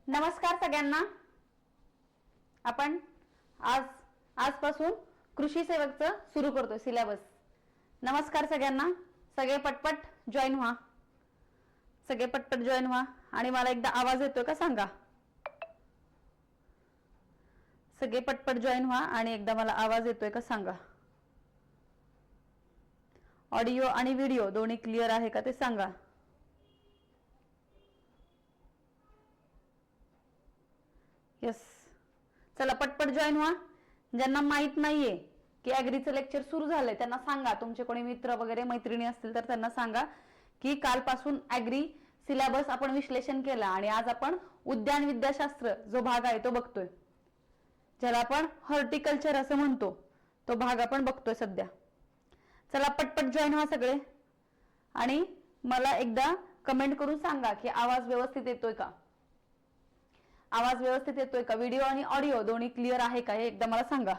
नमस्कार सगळ्यांना. आपण आजपासून कृषी सेवकचं सुरू करतोय सिलेबस. नमस्कार सगळ्यांना. सगळे पटपट जॉईन व्हा. सगळे पटपट जॉईन व्हा. आणि मला एकदा आवाज येतोय का सांगा. सगळे पटपट जॉईन व्हा आणि एकदा मला आवाज येतोय का सांगा. ऑडिओ आणि व्हिडिओ दोन्ही क्लिअर आहे का ते सांगा. यस, चला पटपट जॉईन व्हा. ज्यांना माहित नाहीये की ॲग्रीचं लेक्चर सुरू झालंय त्यांना सांगा. तुमचे कोणी मित्र वगैरे मैत्रिणी असतील तर त्यांना सांगा की कालपासून ॲग्री सिलेबस आपण विश्लेषण केला आणि आज आपण उद्यान विद्याशास्त्र जो भाग आहे तो बघतोय, ज्याला आपण हॉर्टिकल्चर असं म्हणतो, तो भाग आपण बघतोय सध्या. चला पटपट जॉईन व्हा सगळे आणि मला एकदा कमेंट करून सांगा की आवाज व्यवस्थित येतोय का. आवाज व्यवस्थित येतोय का. व्हिडिओ आणि ऑडिओ दोन्ही क्लिअर आहे का हे एकदा मला सांगा.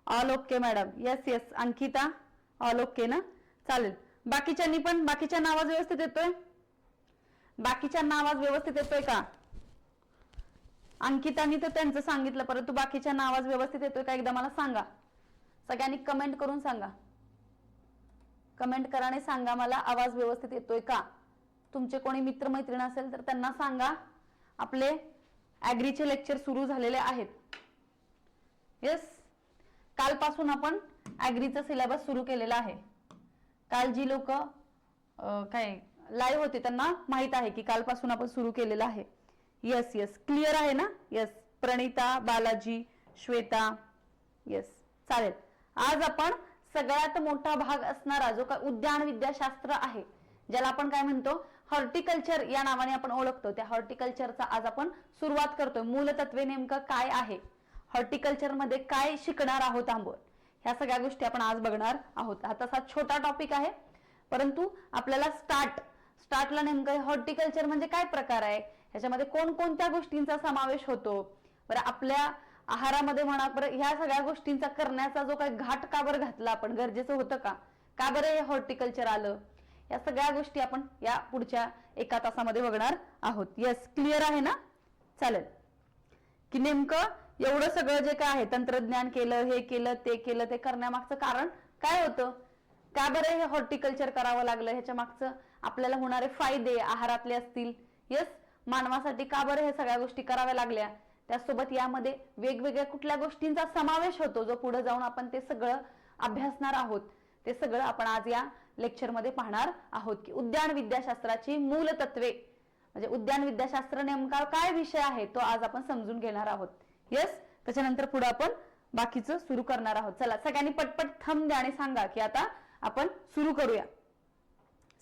All okay madam. Yes yes. Ankita all okay ना. चालेल. बाकीच्यांनी पण, बाकीच्यांना आवाज व्यवस्थित येतोय. बाकीच्यांना आवाज व्यवस्थित येतोय का. अंकितानी तर त्यांचं सांगितलं, परंतु बाकीच्यांना आवाज व्यवस्थित येतोय का एकदा मला सांगा. सगळ्यांनी कमेंट करून सांगा. कमेंट करा आणि सांगा मला आवाज व्यवस्थित येतोय का. तुमचे कोणी मित्र मैत्रीण असेल तर त्यांना सांगा. आपले ॲग्रीचे लेक्चर सुरू झालेले आहेत. यस, कालपासून आपण ॲग्रीचा सिलेबस सुरू केलेला आहे. काल जी लोक काय लाईव्ह होते त्यांना माहित आहे की कालपासून आपण सुरू केलेलं आहे. यस यस, क्लिअर आहे ना. यस, प्रणिता, बालाजी, श्वेता. यस, चालेल. आज आपण सगळ्यात मोठा भाग असणारा जो काय उद्यान विद्याशास्त्र आहे, ज्याला आपण काय म्हणतो हॉर्टिकल्चर या नावाने आपण ओळखतो, त्या हॉर्टिकल्चरचा आज आपण सुरुवात करतोय. मूलतत्वे नेमकं काय आहे, हॉर्टिकल्चर मध्ये काय शिकणार आहोत आपण, ह्या सगळ्या गोष्टी आपण आज बघणार आहोत. हा तसा छोटा टॉपिक आहे, परंतु आपल्याला स्टार्टला नेमकं हॉर्टिकल्चर म्हणजे काय प्रकार आहे, ह्याच्यामध्ये कोणकोणत्या गोष्टींचा समावेश होतो, बरं आपल्या आहारामध्ये म्हणा, बरं ह्या सगळ्या गोष्टींचा करण्याचा जो काही घाट का बरं घातला आपण, गरजेचं होतं का बरं हे हॉर्टिकल्चर आलं, या सगळ्या गोष्टी आपण या पुढच्या एका तासामध्ये बघणार आहोत. यस, क्लिअर आहे ना. चालेल. की नेमकं एवढं सगळं जे काय आहे, तंत्रज्ञान केलं, हे केलं, ते करण्यामागचं कारण काय होतं, का बरं हे हॉर्टिकल्चर करावं लागलं, ह्याच्या मागचं आपल्याला होणारे फायदे आहारातले असतील. यस, मानवासाठी का बरं हे सगळ्या गोष्टी कराव्या लागल्या, त्यासोबत यामध्ये वेगवेगळ्या कुठल्या गोष्टींचा समावेश होतो जो पुढे जाऊन आपण ते सगळं अभ्यासणार आहोत. ते सगळं आपण आज या लेक्चरमध्ये पाहणार आहोत की उद्यान विद्याशास्त्राची मूलतत्वे म्हणजे उद्यान विद्याशास्त्र नेमका काय विषय आहे तो आज आपण समजून घेणार आहोत. यस, त्याच्यानंतर पुढे आपण बाकीचं सुरू करणार आहोत. चला सगळ्यांनी पटपट थंब द्या आणि सांगा की आता आपण सुरू करूया.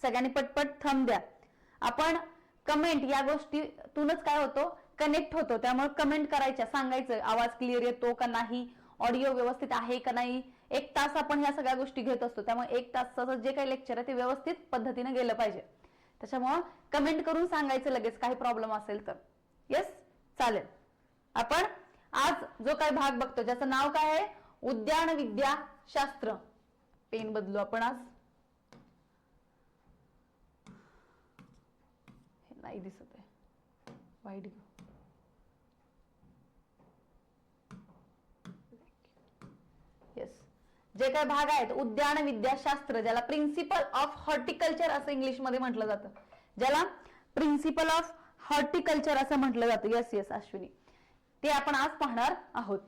सगळ्यांनी पटपट थंब द्या. आपण कमेंट या गोष्टीतूनच काय होतो, कनेक्ट होतो. त्यामुळे कमेंट करायच्या, सांगायचं आवाज क्लिअर येतो का नाही, ऑडिओ व्यवस्थित आहे का नाही. 1 तास आपण ह्या सगळ्या गोष्टी घेत असतो, त्यामुळे 1 तासाचं जे काही लेक्चर आहे ते व्यवस्थित पद्धतीने गेलं पाहिजे. त्याच्यामुळे कमेंट करून सांगायचं लगेच काही प्रॉब्लेम असेल तर. यस, चालेल. आपण आज जो काही भाग बघतो ज्याचं नाव काय आहे, उद्यान विद्याशास्त्र. पेन बदलू आपण आज. हे नाही दिसत आहे, वाईट घेऊ. येस, जे काही भाग आहेत उद्यान विद्याशास्त्र, ज्याला प्रिन्सिपल ऑफ हॉर्टिकल्चर असं इंग्लिशमध्ये म्हटलं जातं, ज्याला प्रिन्सिपल ऑफ हॉर्टिकल्चर असं म्हटलं जातं. यस यस अश्विनी, ते आपण आज पाहणार आहोत.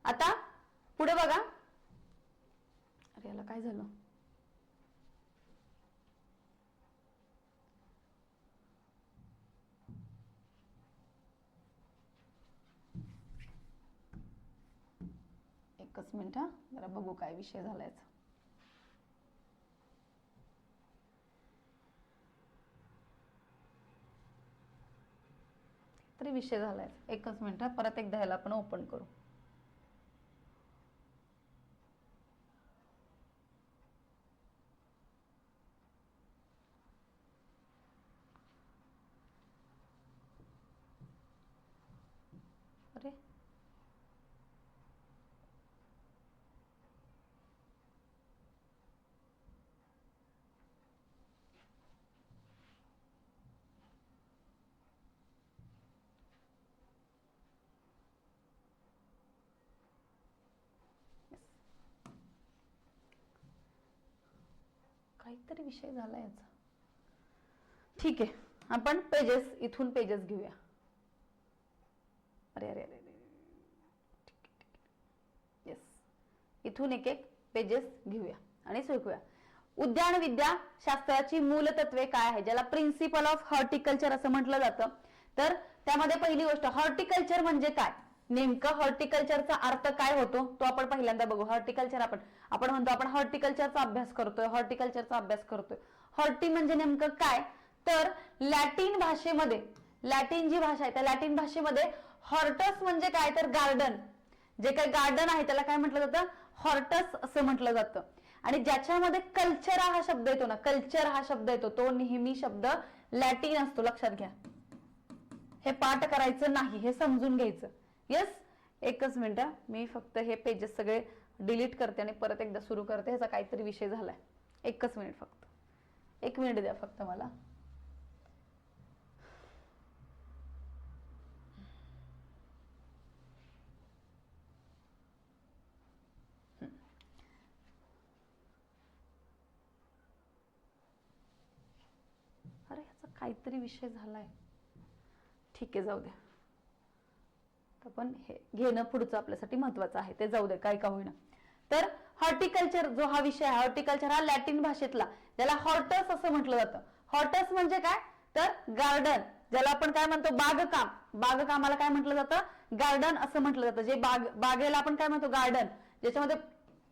आता पुढे बघा. अरे याला काय झालं. एकच मिनिट हा, जरा बघू काय विषय झालाय. तरी विषय झालाय. एकच मिनिट, परत एकदा ह्याला आपण ओपन करू. अरे काहीतरी विषय झाला याचा. ठीक आहे, आपण पेजेस, इथून पेजेस घेऊया. अरे अरे अरे, येस, इथून एक एक पेजेस घेऊया आणि शिकूया. उद्यान विद्या शास्त्राची मूलतत्वे काय आहे, ज्याला प्रिन्सिपल ऑफ हॉर्टिकल्चर असं म्हटलं जातं. तर त्यामध्ये पहिली गोष्ट, हॉर्टिकल्चर म्हणजे काय, नेमकं हॉर्टिकल्चरचा अर्थ काय होतो तो आपण पहिल्यांदा बघू. हॉर्टिकल्चर आपण म्हणतो आपण हॉर्टिकल्चरचा अभ्यास करतोय, हॉर्टिकल्चरचा अभ्यास करतोय. हॉर्टी म्हणजे नेमकं काय, तर लॅटिन भाषेमध्ये, लॅटिन जी भाषा आहे त्या लॅटिन भाषेमध्ये हॉर्टस म्हणजे काय, तर गार्डन. जे काही गार्डन आहे त्याला काय म्हटलं जातं, हॉर्टस असं म्हटलं जातं. आणि ज्याच्यामध्ये कल्चर हा शब्द येतो ना, कल्चर हा शब्द येतो, तो नेहमी शब्द लॅटिन असतो. लक्षात घ्या, हे पाठ करायचं नाही, हे समजून घ्यायचं. येस, एकच मिनिट, मी फक्त हे पेजेस सगळे डिलीट करते आणि परत एकदा सुरू करते. ह्याचा काहीतरी विषय झालाय. एकच मिनिट, फक्त 1 मिनिट द्या फक्त मला. अरे ह्याचा काहीतरी विषय झालाय. ठीक आहे, जाऊ द्या. पण हे घेणं पुढचं आपल्यासाठी महत्वाचं आहे, ते जाऊ दे, काय का होईना. तर हॉर्टिकल्चर जो हा विषय आहे, हॉर्टिकल्चर हा लॅटिन भाषेतला, ज्याला हॉर्टस असं म्हटलं जातं. हॉर्टस म्हणजे काय, तर गार्डन, ज्याला आपण काय म्हणतो, बागकाम. बागकामाला काय म्हटलं जातं, गार्डन असं म्हटलं जातं. जे बागेला आपण काय म्हणतो, गार्डन, ज्याच्यामध्ये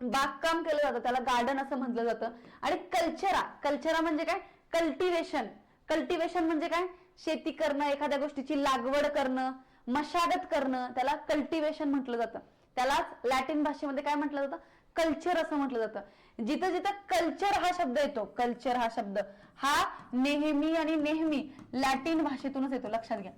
बागकाम केलं जातं त्याला गार्डन असं म्हटलं जातं. आणि कल्चरा, कल्चरा म्हणजे काय, कल्टिवेशन. कल्टिवेशन म्हणजे काय, शेती करणं, एखाद्या गोष्टीची लागवड करणं, मशागत करणं, त्याला कल्टिवेशन म्हटलं जातं. त्यालाच लॅटिन भाषेमध्ये काय म्हटलं जातं, कल्चर असं म्हटलं जातं. जिथं जिथं कल्चर हा शब्द येतो, कल्चर हा शब्द हा नेहमी आणि नेहमी लॅटिन भाषेतूनच येतो. लक्षात घ्या,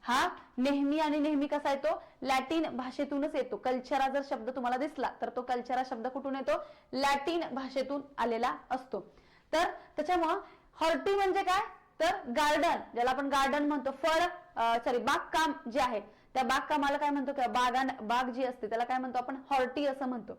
हा नेहमी आणि नेहमी कसा येतो, लॅटिन भाषेतूनच येतो. कल्चर हा जर शब्द तुम्हाला दिसला तर तो कल्चर हा शब्द कुठून येतो, लॅटिन भाषेतून आलेला असतो. तर त्याच्यामुळं हॉर्टी म्हणजे काय, तर गार्डन, ज्याला आपण गार्डन म्हणतो. बागकाम जे आहे त्या बागकामाला काय म्हणतो, किंवा बाग जी असते त्याला काय म्हणतो आपण, हॉर्टी असं म्हणतो.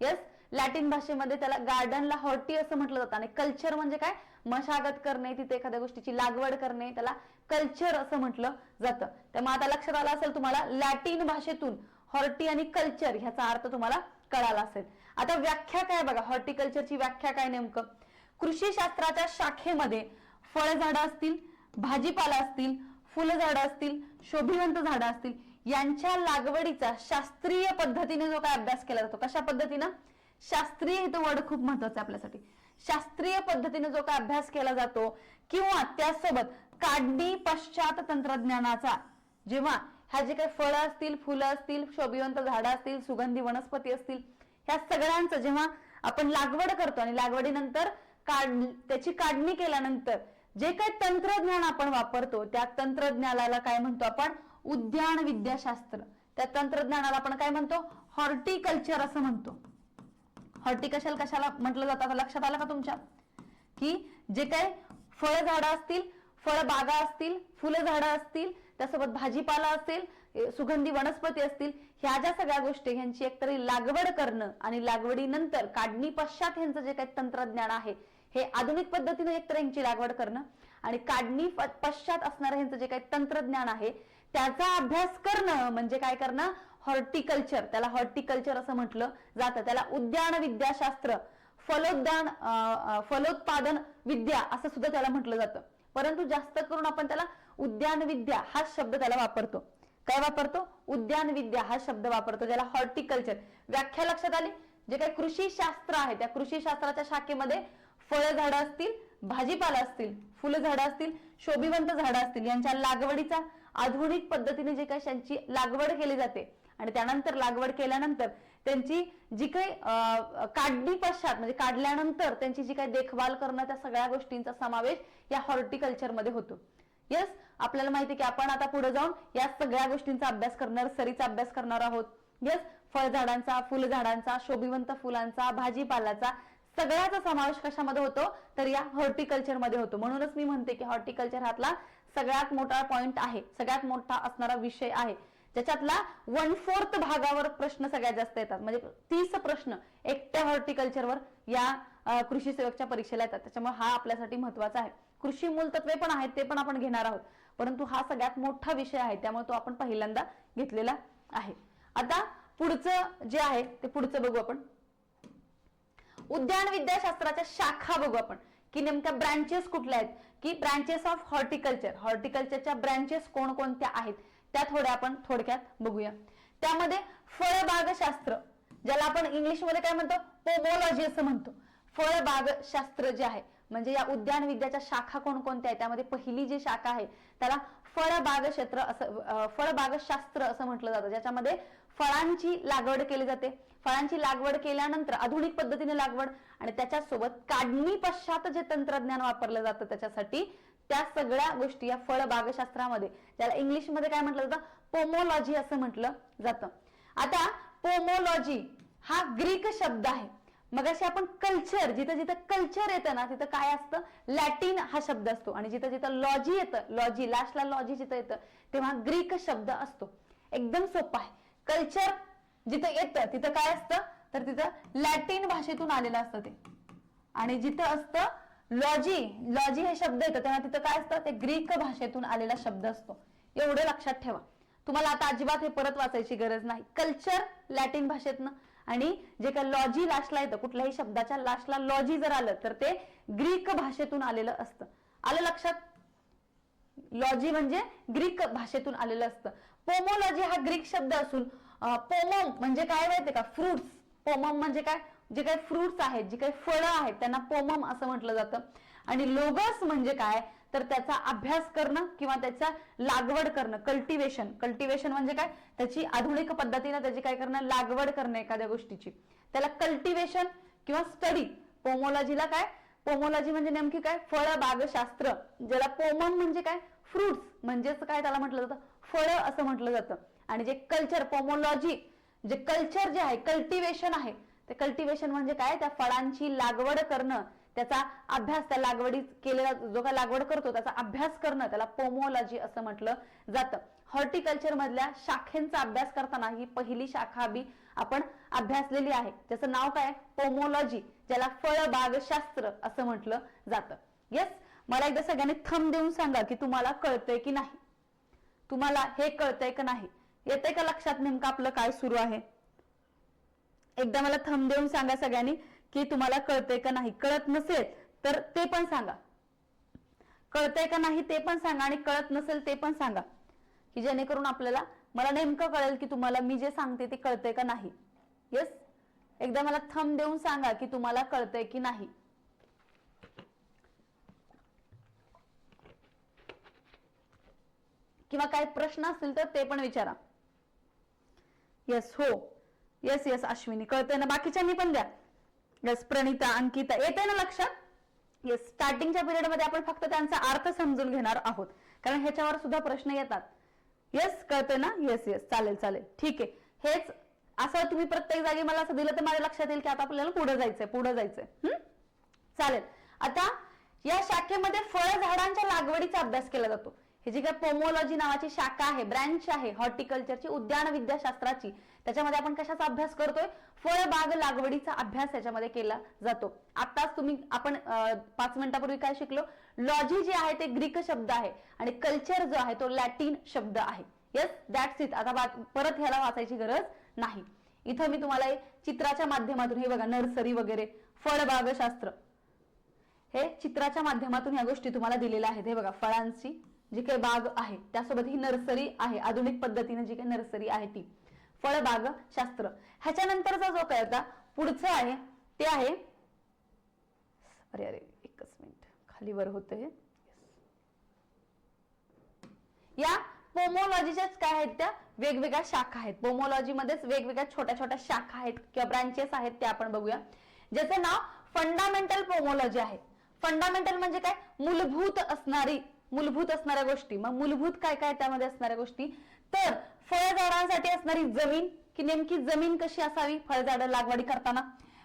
येस, लॅटिन भाषेमध्ये त्याला गार्डनला हॉर्टी असं म्हटलं जातं. आणि कल्चर म्हणजे काय, मशागत करणे, तिथे एखाद्या गोष्टीची लागवड करणे, त्याला कल्चर असं म्हटलं जातं. त्यामुळे आता लक्षात आलं असेल तुम्हाला, लॅटिन भाषेतून हॉर्टी आणि कल्चर ह्याचा अर्थ तुम्हाला कळाला असेल. आता व्याख्या काय बघा, हॉर्टिकल्चरची व्याख्या काय, नेमकं कृषी शास्त्राच्या शाखेमध्ये फळझाडं असतील, भाजीपाला असतील, फुलझाडं असतील, शोभिवंत झाडं असतील, यांच्या लागवडीचा शास्त्रीय पद्धतीने जो काय अभ्यास केला जातो. कशा पद्धतीनं, शास्त्रीय, हे तो वर्ड खूप महत्वाचा आहे आपल्यासाठी. शास्त्रीय पद्धतीने जो काय अभ्यास केला जातो, किंवा त्यासोबत काढणी पश्चात तंत्रज्ञानाचा, जेव्हा ह्या जे काही फळं असतील, फुलं असतील, शोभिवंत झाडं असतील, सुगंधी वनस्पती असतील, ह्या सगळ्यांचं जेव्हा आपण लागवड करतो आणि लागवडीनंतर त्याची काढणी केल्यानंतर जे काही तंत्रज्ञान आपण वापरतो, त्या तंत्रज्ञानाला काय म्हणतो आपण, उद्यान विद्याशास्त्र. त्या तंत्रज्ञानाला आपण काय म्हणतो, हॉर्टिकल्चर असं म्हणतो. हॉर्टिकल्चर कशाला म्हटलं जातं, आता लक्षात आलं का तुमच्या, की जे काही फळझाडं असतील, फळबागा असतील, फुलझाडं असतील, त्यासोबत भाजीपाला असेल, सुगंधी वनस्पती असतील, ह्या ज्या सगळ्या गोष्टी ह्यांची एकतरी लागवड करणं आणि लागवडीनंतर काढणी पश्चात ह्यांचं जे काही तंत्रज्ञान आहे, हे आधुनिक पद्धतीने एकतर यांची लागवड करणं आणि काढणी पश्चात असणारं ह्यांचं जे काही तंत्रज्ञान आहे त्याचा अभ्यास करणं म्हणजे काय करणं, हॉर्टिकल्चर. त्याला हॉर्टिकल्चर असं म्हटलं जातं. त्याला उद्यान विद्याशास्त्र, फलोत्पादन विद्या असं सुद्धा त्याला म्हटलं जातं. परंतु जास्त करून आपण त्याला उद्यान विद्या हा शब्द त्याला वापरतो. काय वापरतो, उद्यान विद्या हा शब्द वापरतो, ज्याला हॉर्टिकल्चर. व्याख्या लक्षात आली. जे काही कृषी शास्त्र आहे त्या कृषी शास्त्राच्या शाखेमध्ये फळझाडं असतील, भाजीपाला असतील, फुलझाडं असतील, शोभिवंत झाडं असतील, यांच्या लागवडीचा आधुनिक पद्धतीने जे काही त्यांची लागवड केली जाते आणि त्यानंतर लागवड केल्यानंतर त्यांची जी काही काढणी पश्चात म्हणजे काढल्यानंतर त्यांची जी काही देखभाल करणं, त्या सगळ्या गोष्टींचा समावेश या हॉर्टिकल्चर मध्ये होतो. येस, आपल्याला माहिती आहे की आपण आता पुढे जाऊन या सगळ्या गोष्टींचा अभ्यास करणार, नर्सरीचा अभ्यास करणार आहोत. येस, फळझाडांचा, फुलझाडांचा, शोभिवंत फुलांचा, भाजीपालाचा सगळ्याचा समावेश कशामध्ये होतो, तर या हॉर्टिकल्चर मध्ये होतो. म्हणूनच मी म्हणते की हॉर्टिकल्चर हातला सगळ्यात मोठा पॉइंट आहे, सगळ्यात मोठा असणारा विषय आहे. ज्याच्यातला 1/4 भागावर प्रश्न सगळ्यात जास्त येतात, म्हणजे 30 प्रश्न एकट्या हॉर्टिकल्चरवर या कृषी सेवकच्या परीक्षेला येतात. त्याच्यामुळे हा आपल्यासाठी महत्वाचा आहे. कृषी मूलतत्वे पण आहेत, ते पण आपण घेणार आहोत, परंतु हा सगळ्यात मोठा विषय आहे, त्यामुळे तो आपण पहिल्यांदा घेतलेला आहे. आता पुढचं जे आहे ते पुढचं बघू आपण. उद्यान विद्याशास्त्राच्या शाखा बघू आपण की नेमक्या ब्रांचेस कुठल्या आहेत, की ब्रांचेस ऑफ हॉर्टिकल्चर, हॉर्टिकल्चरच्या ब्रांचेस कोणकोणत्या आहेत त्या थोड्या आपण थोडक्यात बघूया. त्यामध्ये फळबागशास्त्र, ज्याला आपण इंग्लिशमध्ये काय म्हणतो, पोमोलॉजी असं म्हणतो. फळबागशास्त्र जे आहे, म्हणजे या उद्यान विद्याच्या शाखा कोणकोणत्या आहेत, त्यामध्ये पहिली जी शाखा आहे त्याला फळबागशास्त्र असं म्हटलं जातं, ज्याच्यामध्ये फळांची लागवड केली जाते. फळांची लागवड केल्यानंतर आधुनिक पद्धतीने लागवड आणि त्याच्यासोबत काढणी पश्चात जे तंत्रज्ञान वापरलं जातं त्याच्यासाठी, त्या सगळ्या गोष्टी या फळबागशास्त्रामध्ये, ज्याला इंग्लिशमध्ये काय म्हटलं जातं, पोमोलॉजी असं म्हटलं जातं. आता पोमोलॉजी हा ग्रीक शब्द आहे. मगाशी आपण कल्चर, जिथं जिथं कल्चर येतं ना तिथं काय असतं, लॅटिन हा शब्द असतो, आणि जिथं जिथं लॉजी येतं, लॉजी लास्टला लॉजी जिथं येतं तेव्हा ग्रीक शब्द असतो. एकदम सोपा आहे. कल्चर जिथं येतं तिथं काय असतं, तर तिथं लॅटिन भाषेतून आलेलं असतं ते, आणि जिथं असतं लॉजी, लॉजी हे शब्द येतं तेव्हा तिथं काय असतं, ते ग्रीक भाषेतून आलेला शब्द असतो. एवढं लक्षात ठेवा. तुम्हाला आता अजिबात हे परत वाचायची गरज नाही. कल्चर लॅटिन भाषेतनं, आणि जे काय लॉजी लास्टला येतं, कुठल्याही शब्दाच्या लास्टला लॉजी जर आलं तर ते ग्रीक भाषेतून आलेलं असतं. आलं लक्षात? लॉजी म्हणजे ग्रीक भाषेतून आलेलं असतं. पोमोलॉजी हा ग्रीक शब्द असून पोमम म्हणजे काय माहितीये का, फ्रुट्स. पोमम म्हणजे काय, जे काही फ्रुट्स आहेत, जी काही फळं आहेत त्यांना पोमम असं म्हटलं जातं. आणि लोगस म्हणजे काय, तर त्याचा अभ्यास करणं किंवा त्याचा लागवड करणं, कल्टिवेशन. कल्टिवेशन म्हणजे काय, त्याची आधुनिक पद्धतीने त्याची काय करणं, लागवड करणं एखाद्या गोष्टीची, त्याला कल्टिवेशन किंवा स्टडी. पोमोलॉजीला काय, पोमोलॉजी म्हणजे नेमकी काय, फळबागशास्त्र. ज्याला पोमम म्हणजे काय, फ्रुट्स म्हणजेच काय त्याला म्हटलं जातं, फळं असं म्हटलं जातं. आणि जे कल्चर, पोमोलॉजी जे कल्चर जे आहे, कल्टिवेशन आहे, ते कल्टिवेशन म्हणजे काय, त्या फळांची लागवड करणं, त्याचा अभ्यास, त्या लागवडीत केलेला जो काय लागवड करतो त्याचा अभ्यास करणं, त्याला पोमोलॉजी असं म्हटलं जातं. हॉर्टिकल्चर मधल्या शाखेंचा अभ्यास करताना ही पहिली शाखा बी आपण अभ्यासलेली आहे, त्याचं नाव काय, पोमोलॉजी, ज्याला फळबागशास्त्र असं म्हटलं जातं. येस, मला एकदा सगळ्यांनी थंब देऊन सांगा की तुम्हाला कळतंय की नाही, तुम्हाला हे कळतंय का नाही, येतंय का लक्षात नेमकं आपलं काय सुरू आहे. एकदा मला थंब देऊन सांगा सगळ्यांनी की तुम्हाला कळतंय का नाही. कळत नसेल तर ते पण सांगा, कळतंय का नाही ते पण सांगा, आणि कळत नसेल ते पण सांगा, की जेणेकरून आपल्याला, मला नेमकं कळेल की तुम्हाला मी जे सांगते ते कळतंय का नाही. येस, एकदा मला थंब देऊन सांगा की तुम्हाला कळतंय की नाही. किंवा काही प्रश्न असतील तर ते पण विचारा. येस, हो, येस येस, अश्विनी कळतंय ना, बाकीच्यांनी पण द्या. येस, प्रणिता, अंकिता, येतंय ना लक्षात. येस, स्टार्टिंगच्या पिरियड मध्ये आपण फक्त त्यांचा अर्थ समजून घेणार आहोत, कारण ह्याच्यावर सुद्धा प्रश्न येतात. येस, कळतंय ना. येस येस, चालेल चालेल, ठीक आहे. हेच असं तुम्ही प्रत्येक जागी मला असं दिलं तर माझ्या लक्षात येईल की आता आपल्याला पुढे जायचंय. चालेल. आता या शाखेमध्ये फळझाडांच्या लागवडीचा अभ्यास केला जातो. ही जी काय पोमोलॉजी नावाची शाखा आहे, ब्रँच आहे हॉर्टिकल्चरची, उद्यान विद्याशास्त्राची, त्याच्यामध्ये आपण कशाचा अभ्यास करतोय, फळबाग लागवडीचा अभ्यास याच्यामध्ये केला जातो. आताच आपण 5 मिनिटापूर्वी काय शिकलो, लॉजी जे आहे ते ग्रीक शब्द आहे आणि कल्चर जो आहे तो लॅटिन शब्द आहे. Yes, that's it. आता परत ह्याला वाचायची गरज नाही. इथं मी तुम्हाला चित्राच्या माध्यमातून, हे बघा नर्सरी वगैरे, फळबागशास्त्र, हे चित्राच्या माध्यमातून ह्या गोष्टी तुम्हाला दिलेल्या आहेत. हे बघा, फळांची जी काही बाग आहे त्यासोबत ही नर्सरी आहे, आधुनिक पद्धतीने जी काही नर्सरी आहे ती फळबागशास्त्र. ह्याच्यानंतरचा जो काय आता पुढचं आहे ते आहे, अरे एकच मिनिट, खाली वर होते. या पोमोलॉजीच्याच काय आहेत, त्या वेगवेगळ्या शाखा आहेत. पोमोलॉजी मध्येच वेगवेगळ्या छोट्या छोट्या शाखा आहेत किंवा ब्रांचेस आहेत, ते आपण बघूया. ज्याचं नाव फंडामेंटल पोमोलॉजी आहे. फंडामेंटल म्हणजे काय, मूलभूत असणाऱ्या गोष्टी. मग मूलभूत काय काय त्यामध्ये असणाऱ्या गोष्टी, तर फळझाडांसाठी असणारी जमीन, की नेमकी जमीन कशी असावी फळझाड लागवडी करताना,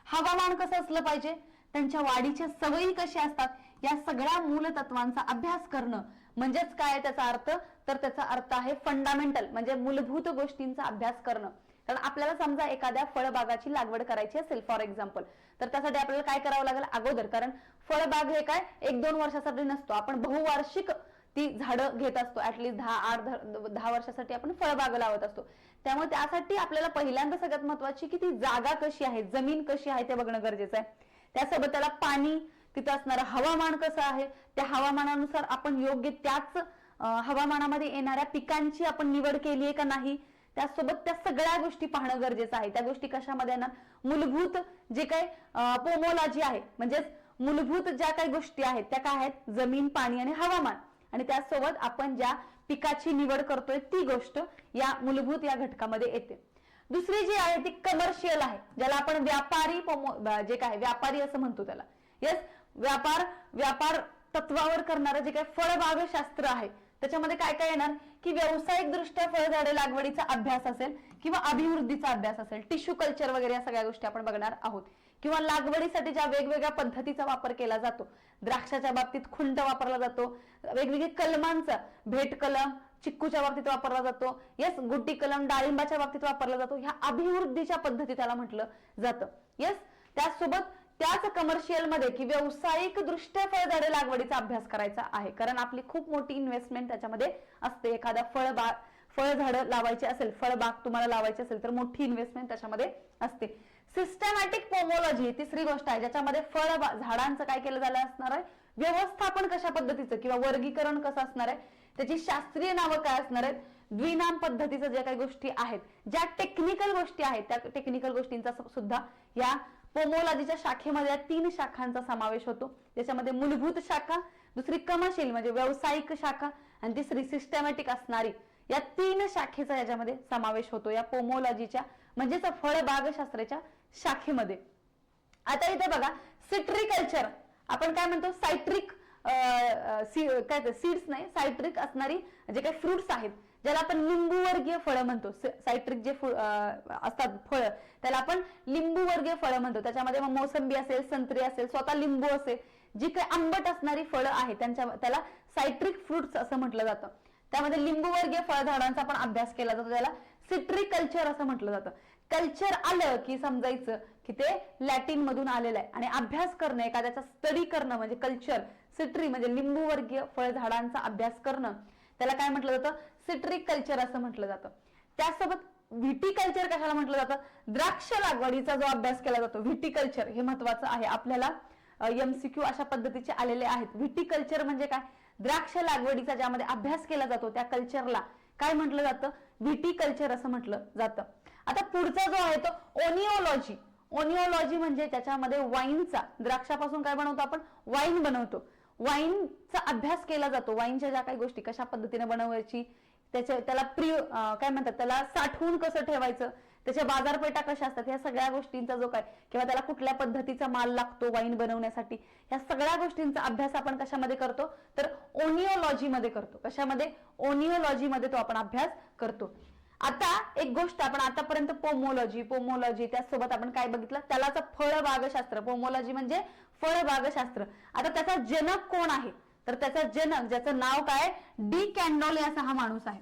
हवामान कसं असलं पाहिजे, त्यांच्या वाढीच्या सवयी कशा असतात, या सगळ्या मूलतत्वांचा अभ्यास करणं म्हणजेच काय, त्याचा अर्थ तर त्याचा अर्थ आहे फंडामेंटल, म्हणजे मूलभूत गोष्टींचा अभ्यास करणं. कारण आपल्याला समजा एखाद्या फळबागाची लागवड करायची असेल फॉर एक्झाम्पल, तर त्यासाठी आपल्याला काय करावं लागेल अगोदर, कारण फळबाग हे काय 1-2 वर्षासाठी नसतो, आपण बहुवार्षिक ती झाडं घेत असतो. ऍटलीस्ट 10 वर्षासाठी आपण फळबाग लावत असतो. त्यामुळे त्यासाठी आपल्याला पहिल्यांदा सगळ्यात महत्वाची की ती जागा कशी आहे, जमीन कशी आहे ते बघणं गरजेचं आहे. त्यासोबत त्याला पाणी, तिथं असणारं हवामान कसं आहे, त्या हवामानानुसार आपण योग्य त्याच हवामानामध्ये येणाऱ्या पिकांची आपण निवड केली आहे का नाही, त्यासोबत त्या सगळ्या गोष्टी पाहणं गरजेचं आहे. त्या गोष्टी कशामध्ये येणार, मूलभूत जे काही पोमोलॉजी आहे, म्हणजेच मूलभूत ज्या काही गोष्टी आहेत त्या काय आहेत, जमीन, पाणी आणि हवामान, आणि त्यासोबत आपण ज्या पिकाची निवड करतोय ती गोष्ट या मूलभूत या घटकामध्ये येते. दुसरी जी आहे ती कमर्शियल आहे, ज्याला आपण व्यापारी जे काय व्यापारी असं म्हणतो त्याला. यस, व्यापार तत्वावर करणारं जे काही फळबागशास्त्र आहे त्याच्यामध्ये काय काय येणार की व्यावसायिक दृष्ट्या फळझाडे लागवडीचा अभ्यास असेल किंवा अभिवृद्धीचा अभ्यास असेल, टिश्यू कल्चर वगैरे या सगळ्या गोष्टी आपण बघणार आहोत. किंवा लागवडीसाठी ज्या वेगवेगळ्या पद्धतीचा वापर केला जातो, द्राक्षाच्या बाबतीत खुंट वापरला जातो, वेगवेगळ्या कलमांचा भेट कलम चिक्कूच्या बाबतीत वापरला जातो, यस गुट्टी कलम डाळिंबाच्या बाबतीत वापरला जातो, ह्या अभिवृद्धीच्या पद्धती त्याला म्हटलं जातं. यस, त्याचसोबत त्याच कमर्शियल मध्ये की व्यावसायिक दृष्ट्या फळझाडे लागवडीचा अभ्यास करायचा आहे, कारण आपली खूप मोठी इन्व्हेस्टमेंट त्याच्यामध्ये असते. एखादा फळझाड लावायचे असेल, फळबाग तुम्हाला लावायची असेल तर मोठी इन्व्हेस्टमेंट त्याच्यामध्ये असते. सिस्टमॅटिक पोमोलॉजी तिसरी गोष्ट आहे, ज्याच्यामध्ये झाडांचं काय केलं झालं असणार आहे, व्यवस्थापन कशा पद्धतीचं किंवा वर्गीकरण कसं असणार आहे, त्याची शास्त्रीय नावं काय असणार आहेत, द्विनाम पद्धतीचं ज्या काही गोष्टी आहेत, ज्या टेक्निकल गोष्टी आहेत त्या टेक्निकल गोष्टींचा सुद्धा या पोमोलॉजीच्या शाखेमध्ये 3 शाखांचा समावेश होतो. त्याच्यामध्ये मूलभूत शाखा, दुसरी कमर्शियल म्हणजे व्यावसायिक शाखा, आणि तिसरी सिस्टमॅटिक असणारी, या 3 शाखेचा याच्यामध्ये समावेश होतो या पोमोलॉजीच्या म्हणजेच फळबागशास्त्राच्या शाखेमध्ये. आता इथे बघा सिट्रिकल्चर, आपण काय म्हणतो सायट्रिक काय सीड्स नाही, सायट्रिक असणारी जे काही फ्रुट्स आहेत ज्याला आपण लिंबूवर्गीय फळं म्हणतो. सायट्रिक जे असतात फळं त्याला आपण लिंबूवर्गीय फळं म्हणतो. त्याच्यामध्ये मग मोसंबी असेल, संत्री असेल, स्वतः लिंबू असेल, जी काही आंबट असणारी फळं आहेत त्याला सायट्रिक फ्रुट्स असं म्हटलं जातं. त्यामध्ये लिंबूवर्गीय फळझाडांचा पण अभ्यास केला जातो, त्याला सिट्रिकल्चर असं म्हटलं जातं. कल्चर आलं की समजायचं की ते लॅटिन मधून आलेलं आहे, आणि अभ्यास करणं, एखाद्याचा स्टडी करणं म्हणजे कल्चर. सिट्री म्हणजे लिंबूवर्गीय फळझाडांचा अभ्यास करणं, त्याला काय म्हटलं जातं, सिट्रिक कल्चर असं म्हटलं जातं. त्यासोबत व्हिटिकल्चर कशाला म्हटलं जातं, द्राक्ष लागवडीचा जो अभ्यास केला जातो, व्हिटिकल्चर हे महत्वाचं आहे आपल्याला. MCQ अशा पद्धतीचे आलेले आहेत. व्हिटिकल्चर म्हणजे काय, द्राक्ष लागवडीचा ज्यामध्ये अभ्यास केला जातो त्या कल्चरला काय म्हटलं जातं, व्हिटिकल्चर असं म्हटलं जातं. आता पुढचा जो आहे तो ओनिओलॉजी. ओनिओलॉजी म्हणजे त्याच्यामध्ये वाईनचा, द्राक्षापासून काय बनवतो आपण, वाईन बनवतो. वाईनचा अभ्यास केला जातो. वाईनच्या ज्या काही गोष्टी कशा पद्धतीने बनवायची, त्याला काय म्हणतात, त्याला साठवून कसं ठेवायचं, त्याच्या बाजारपेठा कशा असतात, या सगळ्या गोष्टींचा जो काय, किंवा त्याला कुठल्या पद्धतीचा माल लागतो वाईन बनवण्यासाठी, या सगळ्या गोष्टींचा अभ्यास आपण कशामध्ये करतो, तर ओनिओलॉजी मध्ये करतो. कशामध्ये, ओनिओलॉजी मध्ये तो आपण अभ्यास करतो. आता एक गोष्ट आपण आतापर्यंत पोमोलॉजी त्यासोबत आपण काय बघितलं, त्यालाच फळबागशास्त्र. पोमोलॉजी म्हणजे फळबागशास्त्र. आता त्याचा जनक कोण आहे, तर त्याचा जनक ज्याचं नाव काय, डी कॅन्डोले असा हा माणूस आहे.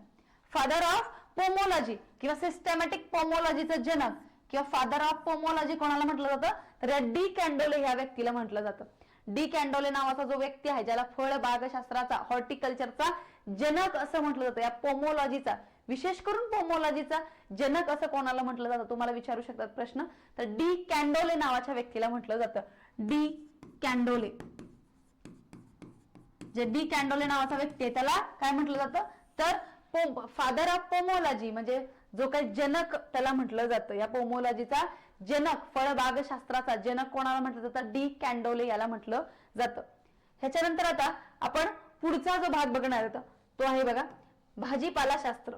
फादर ऑफ पोमोलॉजी किंवा सिस्टमॅटिक पोमोलॉजीचं जनक किंवा फादर ऑफ पोमोलॉजी कोणाला म्हटलं जातं, तर डी कॅन्डोले या व्यक्तीला म्हटलं जातं. डी कॅन्डोले नावाचा जो व्यक्ती आहे, ज्याला फळबागशास्त्राचा, हॉर्टिकल्चरचा जनक असं म्हटलं जातं, या पोमोलॉजीचा, विशेष करून पोमोलॉजीचा जनक असं कोणाला म्हटलं जातं, तुम्हाला विचारू शकतात प्रश्न, तर डी कॅन्डोले नावाच्या व्यक्तीला म्हटलं जातं. डी कॅन्डोले, जे डी कॅन्डोले नावाचा व्यक्ती आहे त्याला काय म्हटलं जातं, तर फादर ऑफ पोमोलॉजी म्हणजे जो काही जनक त्याला म्हटलं जातं. या पोमोलॉजीचा जनक, फळबागशास्त्राचा जनक कोणाला म्हटलं जातं, डी कॅन्डोले याला म्हटलं जातं. ह्याच्यानंतर आता आपण पुढचा जो भाग बघणार आहोत तो आहे बघा भाजीपाला शास्त्र.